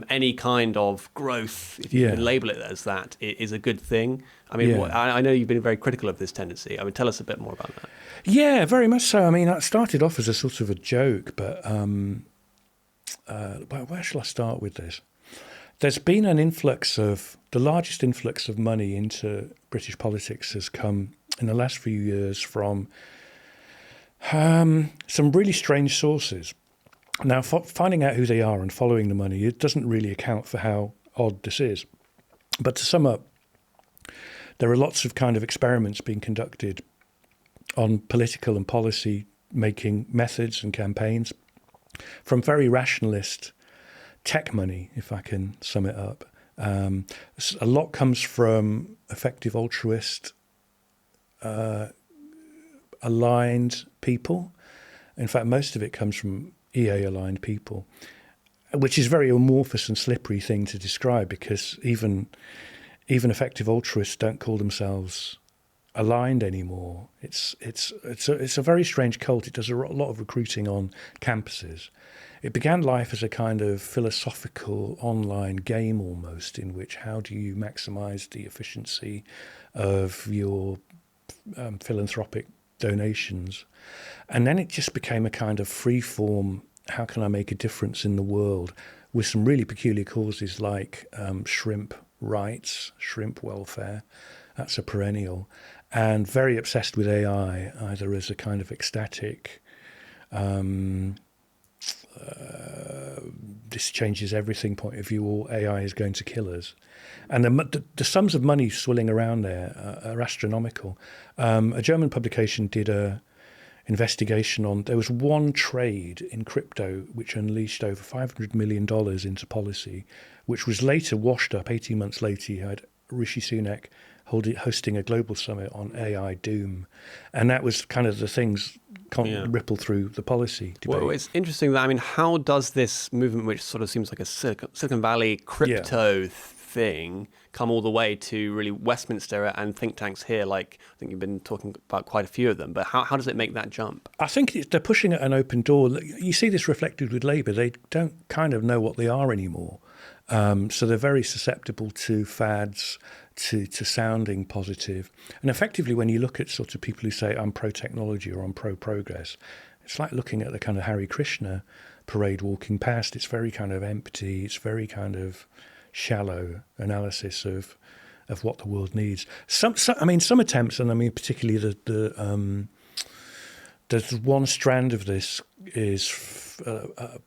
any kind of growth, if you can label it as that, is a good thing? I mean, I know you've been very critical of this tendency. I mean, tell us a bit more about that. Yeah, very much so. I mean, that started off as a sort of a joke, but where shall I start with this? There's been the largest influx of money into British politics has come in the last few years from some really strange sources. Now, finding out who they are and following the money, it doesn't really account for how odd this is. But to sum up, there are lots of kind of experiments being conducted on political and policy making methods and campaigns from very rationalist tech money, if I can sum it up. A lot comes from effective altruist aligned people. In fact, most of it comes from EA-aligned people, which is a very amorphous and slippery thing to describe because even effective altruists don't call themselves aligned anymore. It's a very strange cult. It does a lot of recruiting on campuses. It began life as a kind of philosophical online game almost, in which how do you maximize the efficiency of your philanthropic donations. And then it just became a kind of free form, how can I make a difference in the world, with some really peculiar causes like shrimp rights, shrimp welfare. That's a perennial. And very obsessed with AI, either as a kind of ecstatic, this changes everything point of view, or AI is going to kill us. And the sums of money swirling around there are astronomical. A German publication did a investigation on, there was one trade in crypto which unleashed over $500 million into policy, which was later washed up. 18 months later, you had Rishi Sunak hosting a global summit on AI doom. And that was kind of the things ripple through the policy debate. Well, it's interesting that, I mean, how does this movement, which sort of seems like a Silicon Valley crypto thing, come all the way to really Westminster and think tanks here? Like, I think you've been talking about quite a few of them, but how does it make that jump? I think they're pushing at an open door. You see this reflected with Labour. They don't kind of know what they are anymore. So they're very susceptible to fads, to sounding positive. And effectively, when you look at sort of people who say, I'm pro-technology or I'm pro-progress, it's like looking at the kind of Hare Krishna parade walking past. It's very kind of empty. It's very kind of shallow analysis of what the world needs. Some attempts, and I mean particularly there's one strand of this is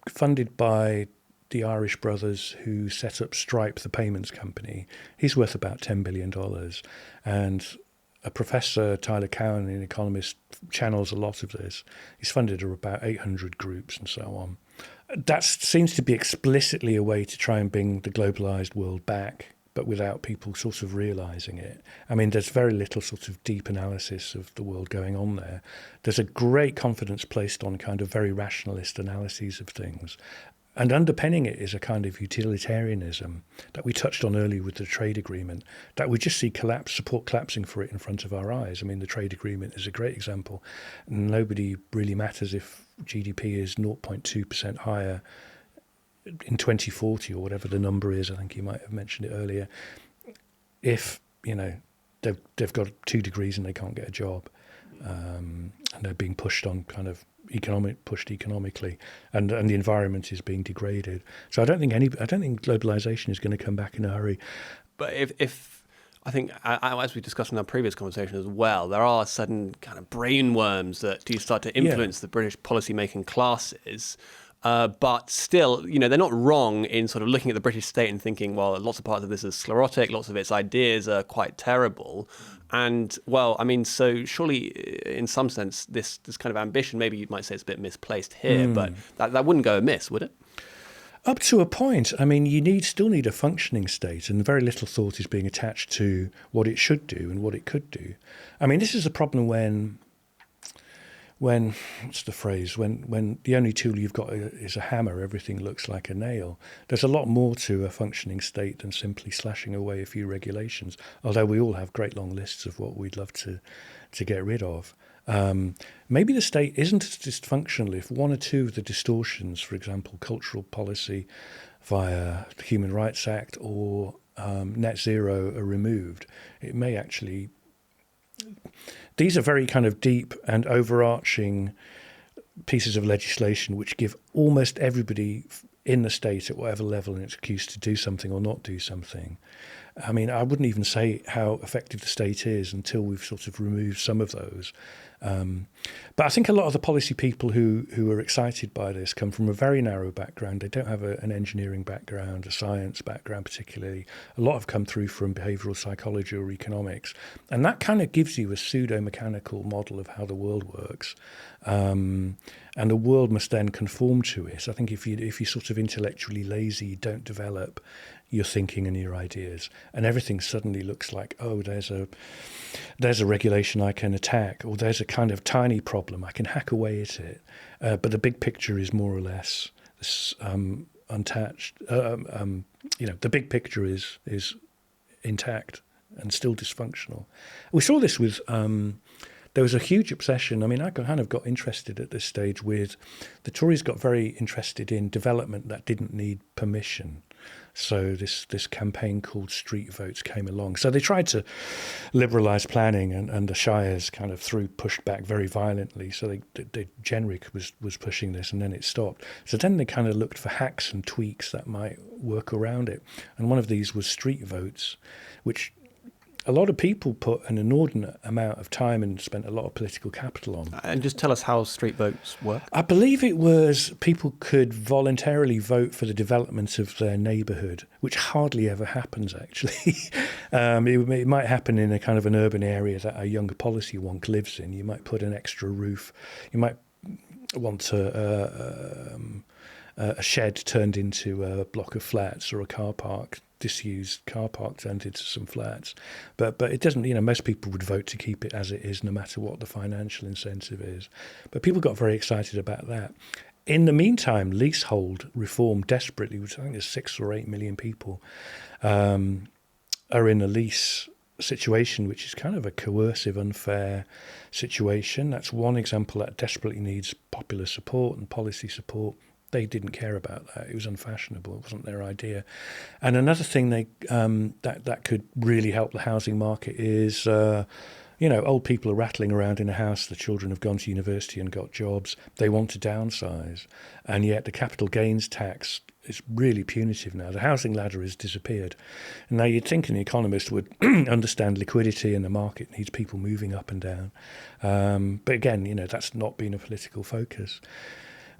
funded by the Irish brothers who set up Stripe, the payments company. He's worth about $10 billion. And a professor, Tyler Cowen, an economist, channels a lot of this. He's funded about 800 groups and so on. That seems to be explicitly a way to try and bring the globalized world back, but without people sort of realizing it. I mean, there's very little sort of deep analysis of the world going on there. There's a great confidence placed on kind of very rationalist analyses of things. And underpinning it is a kind of utilitarianism that we touched on earlier with the trade agreement, that we just see support collapsing for it in front of our eyes. I mean, the trade agreement is a great example. Nobody really matters if GDP is 0.2% higher in 2040 or whatever the number is. I think you might have mentioned it earlier. if, they've got 2 degrees and they can't get a job, and they're being pushed on kind of pushed economically, and the environment is being degraded. So I don't think globalization is going to come back in a hurry. But if I think, as we discussed in our previous conversation as well, there are certain kind of brainworms that do start to influence the British policy-making classes. But still, they're not wrong in sort of looking at the British state and thinking, well, lots of parts of this is sclerotic, lots of its ideas are quite terrible. And, well, I mean, so surely, in some sense, this kind of ambition, maybe you might say it's a bit misplaced here, but that wouldn't go amiss, would it? Up to a point. I mean, you still need a functioning state, and very little thought is being attached to what it should do and what it could do. I mean, this is a problem when what's the phrase? When the only tool you've got is a hammer, everything looks like a nail. There's a lot more to a functioning state than simply slashing away a few regulations, although we all have great long lists of what we'd love to get rid of. Maybe the state isn't as dysfunctional if 1 or 2 of the distortions, for example, cultural policy via the Human Rights Act or net zero, are removed. It may actually... These are very kind of deep and overarching pieces of legislation which give almost everybody in the state at whatever level an excuse to do something or not do something. I mean, I wouldn't even say how effective the state is until we've sort of removed some of those. But I think a lot of the policy people who are excited by this come from a very narrow background. They don't have an engineering background, a science background particularly. A lot have come through from behavioural psychology or economics. And that kind of gives you a pseudo-mechanical model of how the world works. And the world must then conform to it. I think if you're sort of intellectually lazy, you don't develop your thinking and your ideas, and everything suddenly looks like, oh, there's a regulation I can attack, or there's a kind of tiny problem I can hack away at it, but the big picture is more or less untouched. The big picture is intact and still dysfunctional. We saw this with. There was a huge obsession. I mean, I kind of got interested at this stage with the Tories got very interested in development that didn't need permission. So this campaign called Street Votes came along. So they tried to liberalise planning, and the Shires kind of pushed back very violently. So the Genric was pushing this, and then it stopped. So then they kind of looked for hacks and tweaks that might work around it. And one of these was street votes, which a lot of people put an inordinate amount of time and spent a lot of political capital on. And just tell us how street votes work. I believe it was people could voluntarily vote for the development of their neighbourhood, which hardly ever happens, actually. It might happen in a kind of an urban area that a younger policy wonk lives in. You might put an extra roof. You might want a shed turned into a block of flats, or a car park, disused car park turned into some flats. But it doesn't, most people would vote to keep it as it is, no matter what the financial incentive is. But people got very excited about that. In the meantime, leasehold reform desperately, which I think there's 6 or 8 million people, are in a lease situation, which is kind of a coercive, unfair situation. That's one example that desperately needs popular support and policy support. They didn't care about that. It was unfashionable. It wasn't their idea. And another thing that could really help the housing market is, old people are rattling around in a house. The children have gone to university and got jobs. They want to downsize. And yet the capital gains tax is really punitive now. The housing ladder has disappeared. And now you'd think an economist would understand liquidity, and the market needs people moving up and down. But again, that's not been a political focus.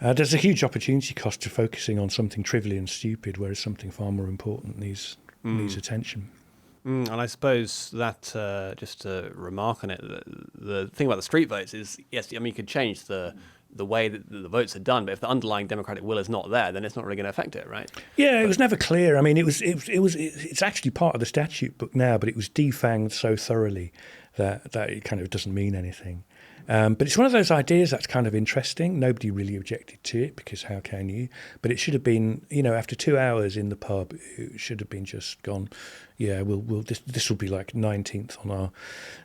There's a huge opportunity cost to focusing on something trivial and stupid, whereas something far more important needs attention. And I suppose that, just to remark on it, the thing about the street votes is, yes, I mean, you could change the way that the votes are done, but if the underlying democratic will is not there, then it's not really going to affect it, right? Yeah, it was never clear. I mean, it's actually part of the statute book now, but it was defanged so thoroughly that it kind of doesn't mean anything. But it's one of those ideas that's kind of interesting. Nobody really objected to it because how can you? But it should have been, after 2 hours in the pub, it should have been just gone. Yeah, this will be like 19th on our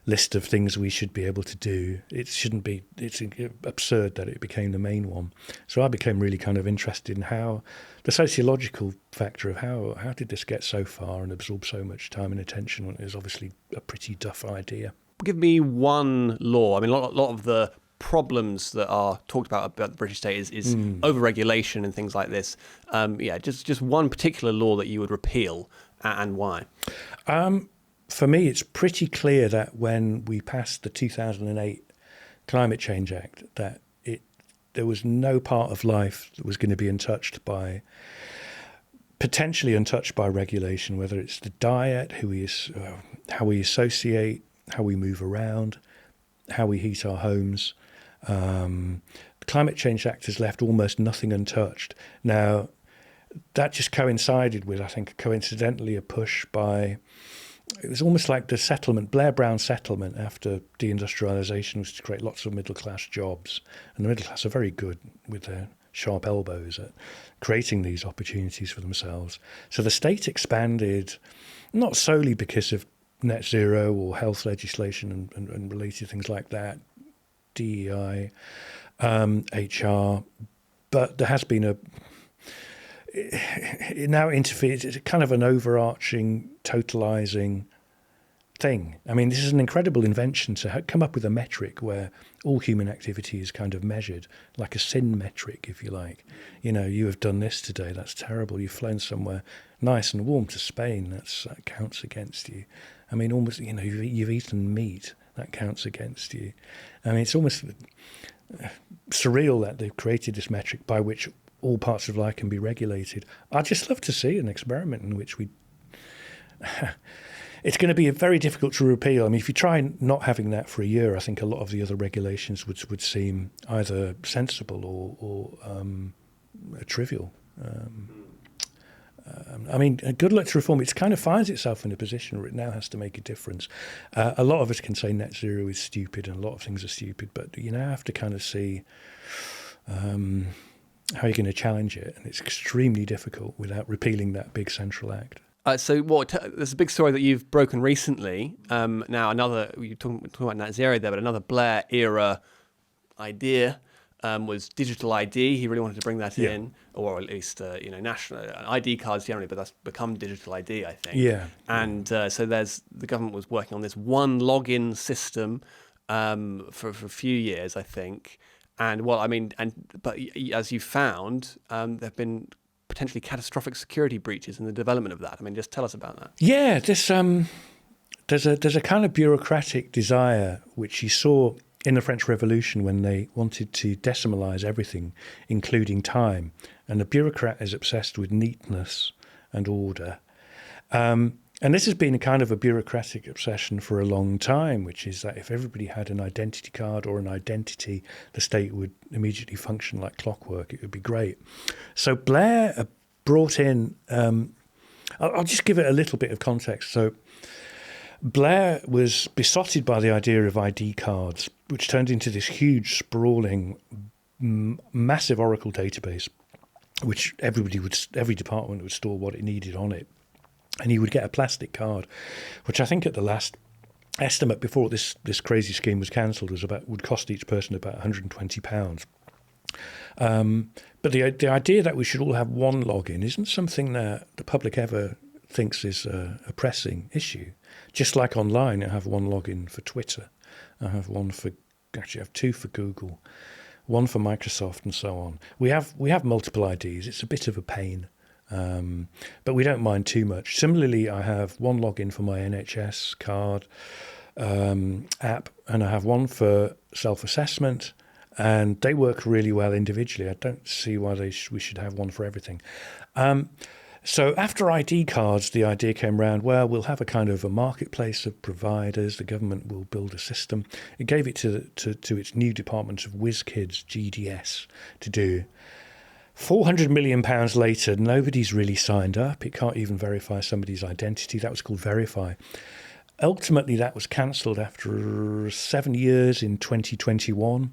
list of things we should be able to do. It shouldn't be. It's absurd that it became the main one. So I became really kind of interested in how the sociological factor of how did this get so far and absorb so much time and attention when it was obviously a pretty duff idea. Give me one law. I mean, a lot of the problems that are talked about the British state is over-regulation and things like this. Just one particular law that you would repeal and why. For me, it's pretty clear that when we passed the 2008 Climate Change Act, that there was no part of life that was going to be potentially untouched by regulation, whether it's the diet, how we associate, how we move around, how we heat our homes. The Climate Change Act has left almost nothing untouched. Now, that just coincided with, I think, coincidentally, a push by, it was almost like the settlement, Blair Brown settlement after deindustrialisation was to create lots of middle-class jobs. And the middle class are very good with their sharp elbows at creating these opportunities for themselves. So the state expanded, not solely because of net zero or health legislation and related things like that, DEI, HR, but there has been it now interferes. It's kind of an overarching, totalizing thing. I mean, this is an incredible invention to come up with a metric where all human activity is kind of measured, like a sin metric, if you like. You have done this today, that's terrible. You've flown somewhere nice and warm to Spain, that counts against you. I mean, almost, you've eaten meat, that counts against you. I mean, it's almost surreal that they've created this metric by which all parts of life can be regulated. I'd just love to see an experiment in which it's going to be very difficult to repeal. I mean, if you try not having that for a year, I think a lot of the other regulations would seem either sensible or trivial. I mean, good luck to reform. It kind of finds itself in a position where it now has to make a difference. A lot of us can say net zero is stupid and a lot of things are stupid, but you now have to kind of see how you're going to challenge it. And it's extremely difficult without repealing that big central act. There's a big story that you've broken recently. Now, you're talking about net zero there, but another Blair era idea was digital ID. He really wanted to bring that in, or at least national ID cards generally, but that's become digital ID, I think. Yeah. And so the government was working on this one login system for a few years, I think. And but as you found, there have been potentially catastrophic security breaches in the development of that. I mean, just tell us about that. Yeah, there's a kind of bureaucratic desire which you saw in the French Revolution when they wanted to decimalize everything, including time. And the bureaucrat is obsessed with neatness and order. And this has been a kind of a bureaucratic obsession for a long time, which is that if everybody had an identity card or an identity, the state would immediately function like clockwork. It would be great. So Blair brought in, I'll just give it a little bit of context. So Blair was besotted by the idea of ID cards, which turned into this huge, sprawling, massive Oracle database, which every department would store what it needed on it. And you would get a plastic card, which I think at the last estimate before this crazy scheme was cancelled would cost each person about £120. But the idea that we should all have one login isn't something that the public ever thinks is a pressing issue. Just like online, I have one login for Twitter. I have two for Google, one for Microsoft, and so on. We have multiple IDs. It's a bit of a pain. But we don't mind too much. Similarly, I have one login for my NHS card app, and I have one for self-assessment, and they work really well individually. I don't see why we should have one for everything. So after ID cards, the idea came around, well, we'll have a kind of a marketplace of providers. The government will build a system. It gave it to its new department of WizKids, GDS, to do. £400 million later, nobody's really signed up. It can't even verify somebody's identity. That was called Verify. ultimately, that was cancelled after 7 years in 2021.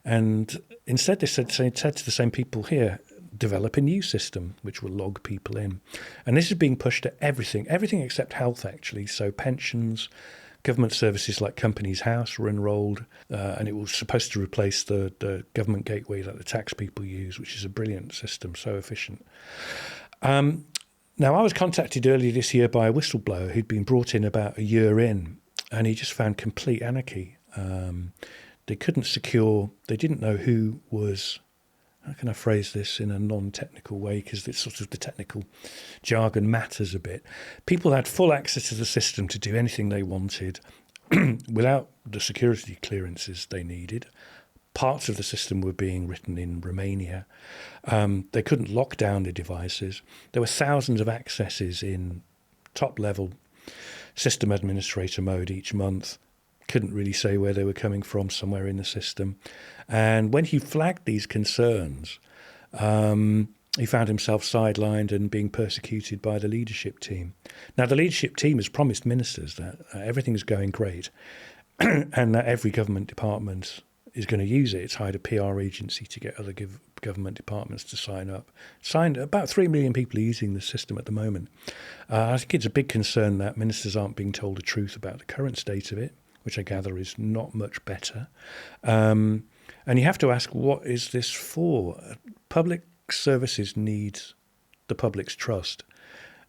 And instead, they said to the same people here, develop a new system which will log people in. And this is being pushed to everything except health, actually. So pensions, government services like Companies House were enrolled, and it was supposed to replace the government gateway that the tax people use, which is a brilliant system, so efficient. Now, I was contacted earlier this year by a whistleblower who'd been brought in about a year in, and he just found complete anarchy. They didn't know who was, how can I phrase this in a non-technical way, because it's sort of the technical jargon matters a bit. People had full access to the system to do anything they wanted without the security clearances they needed. Parts of the system were being written in Romania. They couldn't lock down the devices. There were thousands of accesses in top-level system administrator mode each month. Couldn't really say where they were coming from, somewhere in the system. And when he flagged these concerns, he found himself sidelined and being persecuted by the leadership team. Now, the leadership team has promised ministers that everything is going great and that every government department is going to use it. It's hired a PR agency to get other government departments to sign up. About 3 million people are using the system at the moment. I think it's a big concern that ministers aren't being told the truth about the current state of it, which I gather is not much better. And you have to ask, what is this for? Public services need the public's trust.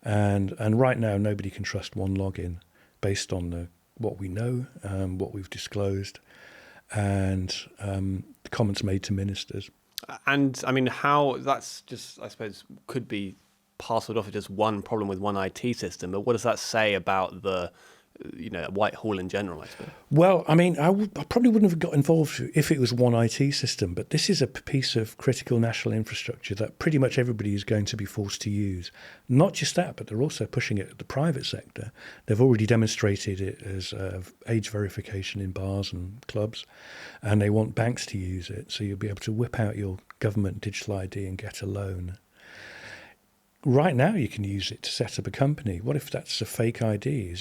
And right now, nobody can trust one login based on what we know, what we've disclosed, and the comments made to ministers. And I mean, how that's just, I suppose, could be parceled off as just one problem with one IT system. But what does that say about the, Whitehall in general, I suppose? Well, I mean, I probably wouldn't have got involved if it was one IT system, but this is a piece of critical national infrastructure that pretty much everybody is going to be forced to use. Not just that, but they're also pushing it at the private sector. They've already demonstrated it as age verification in bars and clubs, and they want banks to use it, so you'll be able to whip out your government digital ID and get a loan. Right now, you can use it to set up a company. What if that's a fake ID?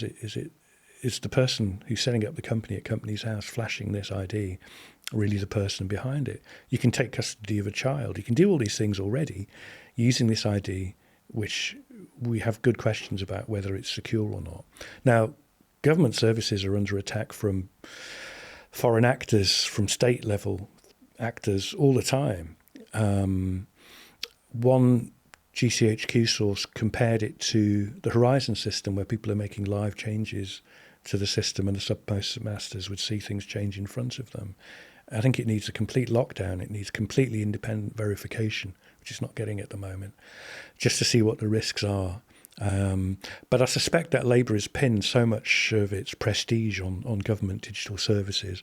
Is the person who's setting up the company at Companies House flashing this ID really the person behind it? You can take custody of a child. You can do all these things already using this ID, which we have good questions about whether it's secure or not. Now, government services are under attack from foreign actors, from state-level actors all the time. One GCHQ source compared it to the Horizon system, where people are making live changes to the system and the sub-postmasters would see things change in front of them. I think it needs a complete lockdown. It needs completely independent verification, which is not getting at the moment, just to see what the risks are. But I suspect that Labour has pinned so much of its prestige on government digital services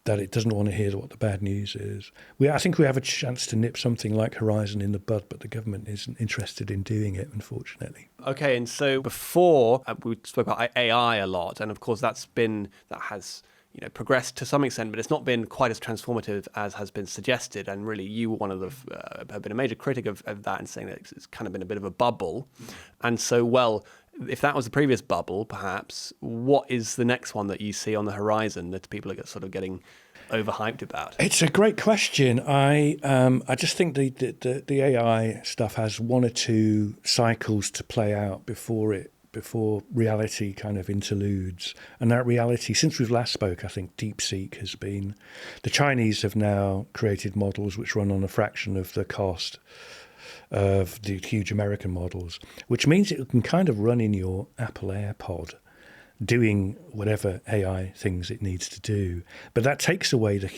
that it doesn't want to hear what the bad news is. I think we have a chance to nip something like Horizon in the bud, but the government isn't interested in doing it, unfortunately. Okay, and so before we spoke about AI a lot, and of course that has progressed to some extent, but it's not been quite as transformative as has been suggested. And really, you were have been a major critic of that, and saying that it's kind of been a bit of a bubble. And so, if that was the previous bubble, perhaps, what is the next one that you see on the horizon that people are sort of getting overhyped about? It's a great question. I just think the AI stuff has one or two cycles to play out before reality kind of interludes. And that reality, since we've last spoke, I think DeepSeek has been... The Chinese have now created models which run on a fraction of the cost of the huge American models, which means it can kind of run in your Apple AirPod, doing whatever AI things it needs to do. But that takes away the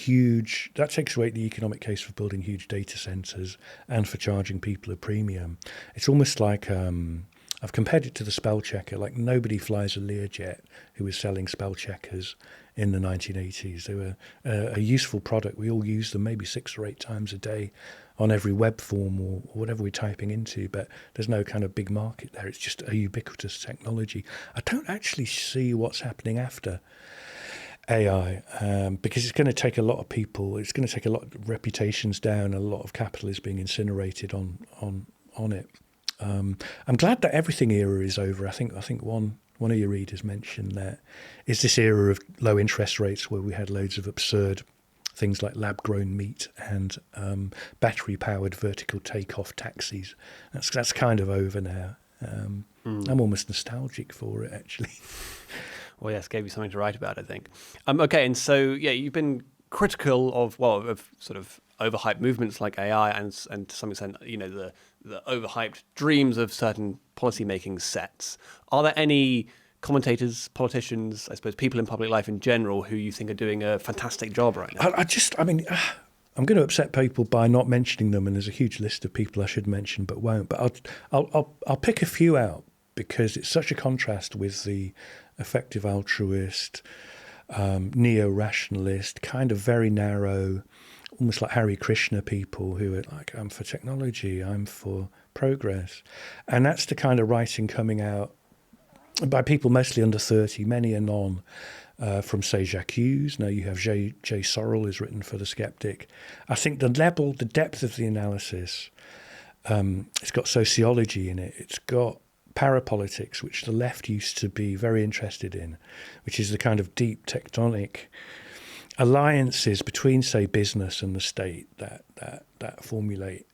economic case for building huge data centers and for charging people a premium. It's almost like I've compared it to the spell checker. Like, nobody flies a Learjet who was selling spell checkers in the 1980s. They were a useful product. We all use them maybe 6 or 8 times a day on every web form or whatever we're typing into, but there's no kind of big market there. It's just a ubiquitous technology. I don't actually see what's happening after AI, because it's going to take a lot of people, it's going to take a lot of reputations down, a lot of capital is being incinerated on it. I'm glad that everything era is over. I think one one of your readers mentioned that is this era of low interest rates where we had loads of absurd things like lab-grown meat and battery-powered vertical takeoff taxis. That's kind of over now. I'm almost nostalgic for it, actually. Well, yes, gave you something to write about, I think. Okay, and so, yeah, you've been critical of sort of overhyped movements like AI and to some extent, the overhyped dreams of certain policy-making sets. Are there any commentators, politicians, I suppose people in public life in general who you think are doing a fantastic job right now? I'm going to upset people by not mentioning them, and there's a huge list of people I should mention but won't. But I'll pick a few out because it's such a contrast with the effective altruist, neo-rationalist, kind of very narrow, almost like Hare Krishna people who are like, I'm for technology, I'm for progress. And that's the kind of writing coming out by people mostly under 30, many are non, from, say, Jacques Hughes. Now you have Jay Sorrell who's written for The Sceptic. I think the depth of the analysis, it's got sociology in it, it's got parapolitics, which the left used to be very interested in, which is the kind of deep tectonic alliances between, say, business and the state that formulate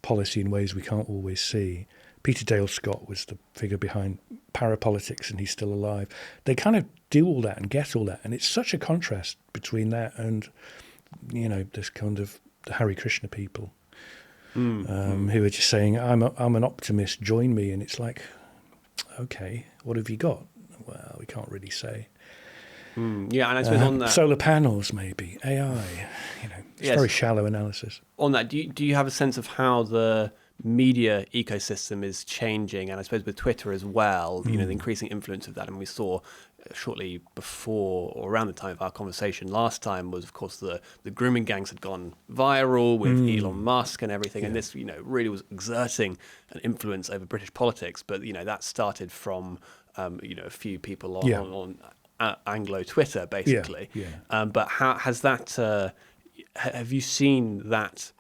policy in ways we can't always see. Peter Dale Scott was the figure behind parapolitics, and he's still alive. They kind of do all that and get all that, and it's such a contrast between that and, this kind of the Hare Krishna people who are just saying, I'm an optimist, join me, and it's like, okay, what have you got? Well, we can't really say. Yeah, and I suppose on that, solar panels, maybe AI. It's very shallow analysis. On that, do you have a sense of how the media ecosystem is changing, and I suppose with Twitter as well, the increasing influence of that? And we saw shortly before or around the time of our conversation last time was, of course, the grooming gangs had gone viral with Elon Musk and everything, and this really was exerting an influence over British politics. But that started from a few people on Anglo Twitter, basically. But how has that? Have you seen that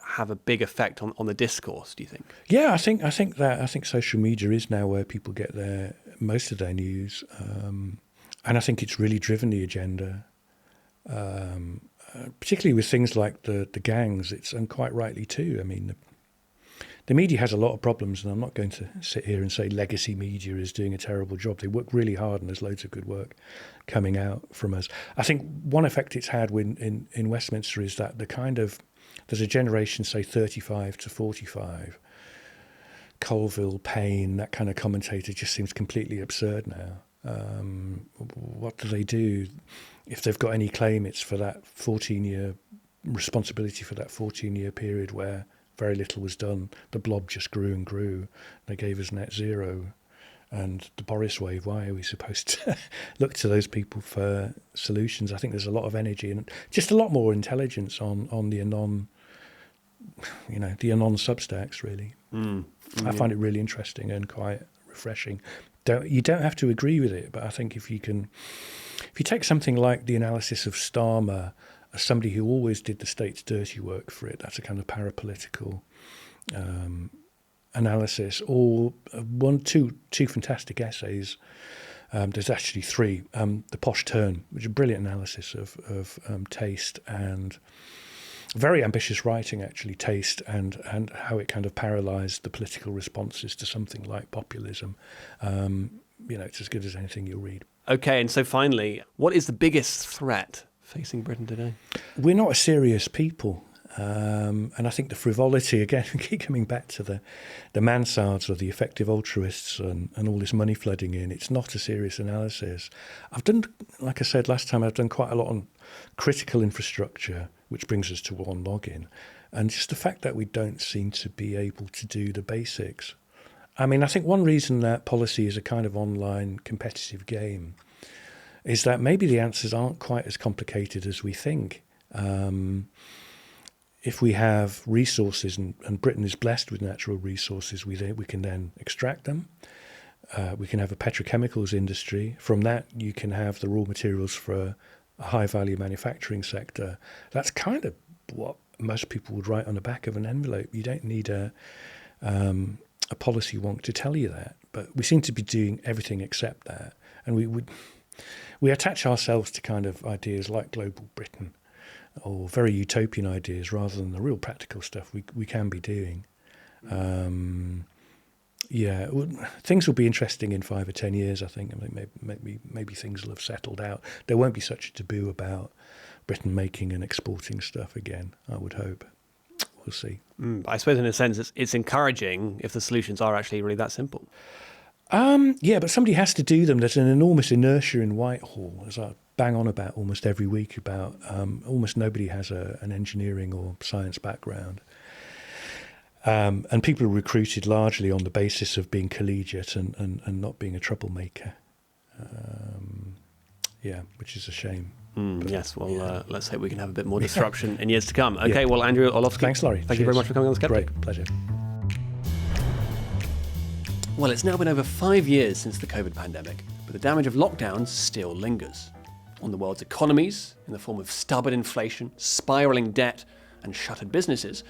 have a big effect on the discourse, do you think? Yeah, I think social media is now where people get most of their news, and I think it's really driven the agenda, particularly with things like the gangs. And quite rightly too. I mean, the media has a lot of problems, and I'm not going to sit here and say legacy media is doing a terrible job. They work really hard, and there's loads of good work coming out from us. I think one effect it's had in Westminster is that there's a generation, say 35 to 45, Colville, Payne, that kind of commentator just seems completely absurd now. What do they do? If they've got any claim, it's for that 14-year responsibility for that 14-year period where very little was done. The blob just grew and grew. They gave us net zero and the Boris wave. Why are we supposed to look to those people for solutions? I think there's a lot of energy and just a lot more intelligence on the anon, the anon substacks, really. I find it really interesting and quite refreshing. You don't have to agree with it, but I think if you take something like the analysis of Starmer as somebody who always did the state's dirty work for it, that's a kind of parapolitical analysis, or two fantastic essays. There's actually three. The Posh Turn, which is a brilliant analysis of taste and very ambitious writing, actually, taste and how it kind of paralysed the political responses to something like populism. It's as good as anything you'll read. Okay, and so finally, what is the biggest threat facing Britain today? We're not a serious people. And I think the frivolity, again, we keep coming back to the mansards or the effective altruists and all this money flooding in. It's not a serious analysis. I've done, like I said last time, I've done quite a lot on critical infrastructure, which brings us to one login. And just the fact that we don't seem to be able to do the basics. I mean, I think one reason that policy is a kind of online competitive game is that maybe the answers aren't quite as complicated as we think. If we have resources, and Britain is blessed with natural resources, we can then extract them. We can have a petrochemicals industry. From that, you can have the raw materials for a high-value manufacturing sector. That's kind of what most people would write on the back of an envelope. You don't need a a policy wonk to tell you that, but we seem to be doing everything except that. And we attach ourselves to kind of ideas like Global Britain or very utopian ideas rather than the real practical stuff we can be doing. Things will be interesting in 5 or 10 years, I think. Maybe things will have settled out. There won't be such a taboo about Britain making and exporting stuff again, I would hope. We'll see. I suppose in a sense it's encouraging if the solutions are actually really that simple. But somebody has to do them. There's an enormous inertia in Whitehall, as I bang on about almost every week, about almost nobody has an engineering or science background. And people are recruited largely on the basis of being collegiate and not being a troublemaker. Which is a shame. Let's hope we can have a bit more disruption in years to come. Okay, well, Andrew Orlowski. Thanks, Laurie. Thank you very much for coming on The Sceptic. Great, pleasure. Well, it's now been over 5 years since the COVID pandemic, but the damage of lockdowns still lingers. On the world's economies, in the form of stubborn inflation, spiralling debt, and shuttered businesses,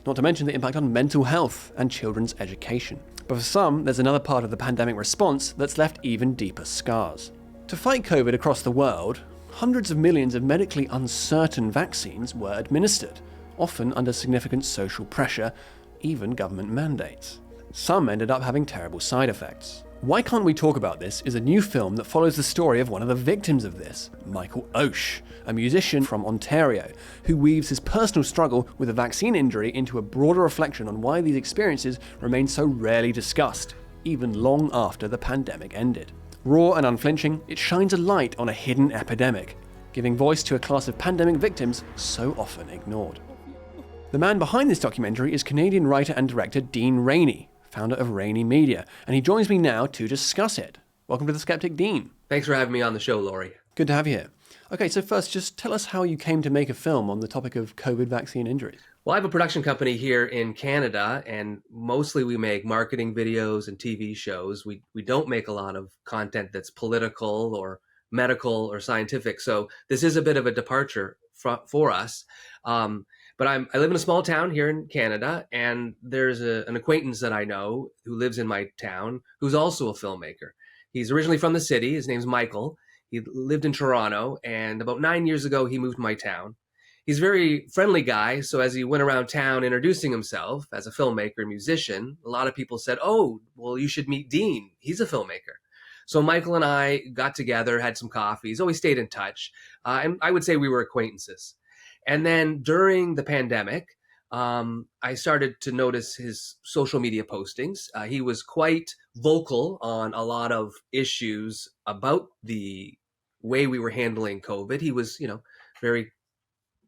not to mention the impact on mental health and children's education. But for some, there's another part of the pandemic response that's left even deeper scars. To fight COVID across the world, hundreds of millions of medically uncertain vaccines were administered, often under significant social pressure, even government mandates. Some ended up having terrible side effects. Why Can't We Talk About This is a new film that follows the story of one of the victims of this, Michael Osh, a musician from Ontario, who weaves his personal struggle with a vaccine injury into a broader reflection on why these experiences remain so rarely discussed, even long after the pandemic ended. Raw and unflinching, it shines a light on a hidden epidemic, giving voice to a class of pandemic victims so often ignored. The man behind this documentary is Canadian writer and director Dean Rainey, founder of Rainey Media, and he joins me now to discuss it. Welcome to The Sceptic, Dean. Thanks for having me on the show, Laurie. Good to have you here. Okay, so first, just tell us how you came to make a film on the topic of COVID vaccine injuries. Well, I have a production company here in Canada, and mostly we make marketing videos and TV shows. We don't make a lot of content that's political or medical or scientific, so this is a bit of a departure for us. But I live in a small town here in Canada, and there's an acquaintance that I know who lives in my town who's also a filmmaker. He's originally from the city. His name's Michael. He lived in Toronto, and about 9 years ago, he moved to my town. He's a very friendly guy, so as he went around town introducing himself as a filmmaker and musician, a lot of people said, "Oh, well, you should meet Dean. He's a filmmaker." So Michael and I got together, had some coffees, always stayed in touch, and I would say we were acquaintances. And then during the pandemic, I started to notice his social media postings. He was quite vocal on a lot of issues about the way we were handling COVID. He was, very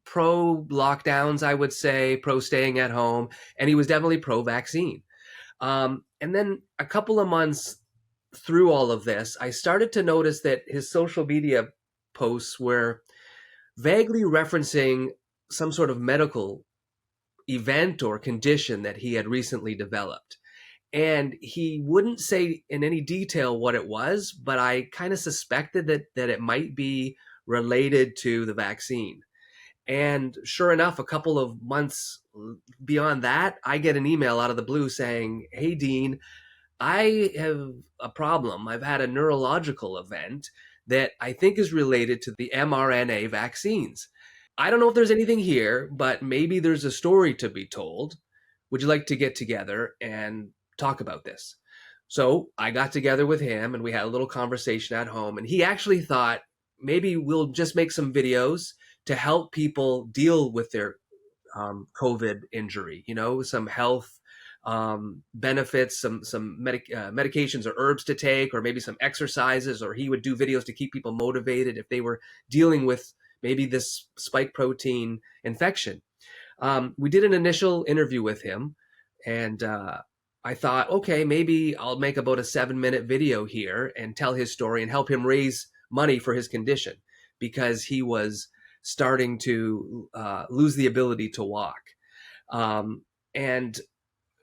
pro lockdowns, I would say, pro staying at home, and he was definitely pro vaccine. And then a couple of months through all of this, I started to notice that his social media posts were vaguely referencing some sort of medical event or condition that he had recently developed. And he wouldn't say in any detail what it was, but I kind of suspected that it might be related to the vaccine. And sure enough, a couple of months beyond that, I get an email out of the blue saying, "Hey, Dean, I have a problem. I've had a neurological event that I think is related to the mRNA vaccines. I don't know if there's anything here, but maybe there's a story to be told. Would you like to get together and talk about this?" So I got together with him and we had a little conversation at home. And he actually thought maybe we'll just make some videos to help people deal with their COVID injury, some health benefits, some medications or herbs to take, or maybe some exercises, or he would do videos to keep people motivated if they were dealing with maybe this spike protein infection. We did an initial interview with him, and I thought, okay, maybe I'll make about a 7-minute video here and tell his story and help him raise money for his condition, because he was starting to lose the ability to walk. And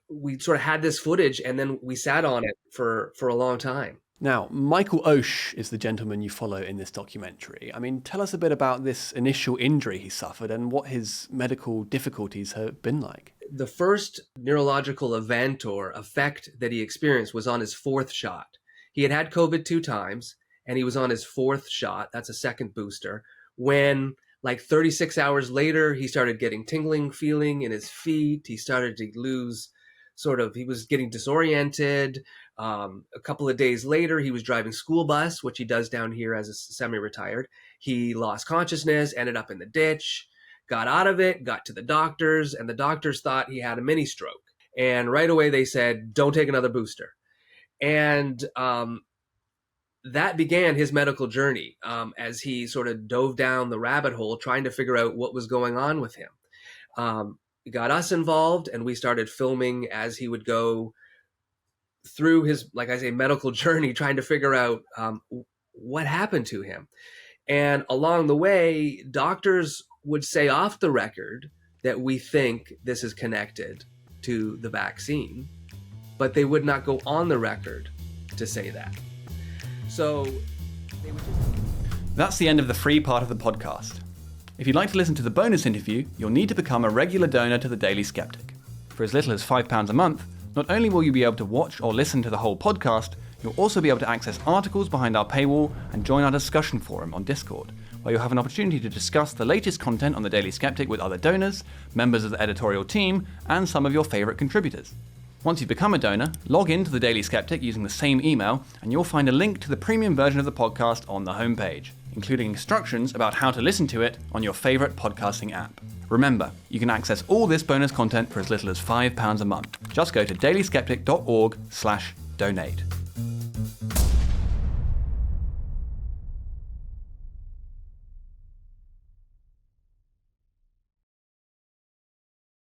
we sort of had this footage, and then we sat on it for a long time. Now, Michael Osh is the gentleman you follow in this documentary. I mean, tell us a bit about this initial injury he suffered and what his medical difficulties have been like. The first neurological event or effect that he experienced was on his fourth shot. He had had COVID 2 times, and he was on his fourth shot. That's a second booster. When, like 36 hours later, he started getting tingling feeling in his feet. He started to lose he was getting disoriented. A couple of days later, he was driving school bus, which he does down here as a semi-retired. He lost consciousness, ended up in the ditch, got out of it, got to the doctors, and the doctors thought he had a mini stroke. And right away they said, don't take another booster. And that began his medical journey as he sort of dove down the rabbit hole trying to figure out what was going on with him. He got us involved, and we started filming as he would go through his, like I say, medical journey, trying to figure out what happened to him. And along the way, doctors would say off the record that we think this is connected to the vaccine, but they would not go on the record to say that. So they would just... That's the end of the free part of the podcast. If you'd like to listen to the bonus interview, you'll need to become a regular donor to the Daily Sceptic. For as little as £5 a month, not only will you be able to watch or listen to the whole podcast, you'll also be able to access articles behind our paywall and join our discussion forum on Discord, where you'll have an opportunity to discuss the latest content on the Daily Sceptic with other donors, members of the editorial team, and some of your favourite contributors. Once you've become a donor, log in to the Daily Sceptic using the same email, and you'll find a link to the premium version of the podcast on the homepage, including instructions about how to listen to it on your favourite podcasting app. Remember, you can access all this bonus content for as little as £5 a month. Just go to dailyskeptic.org/donate.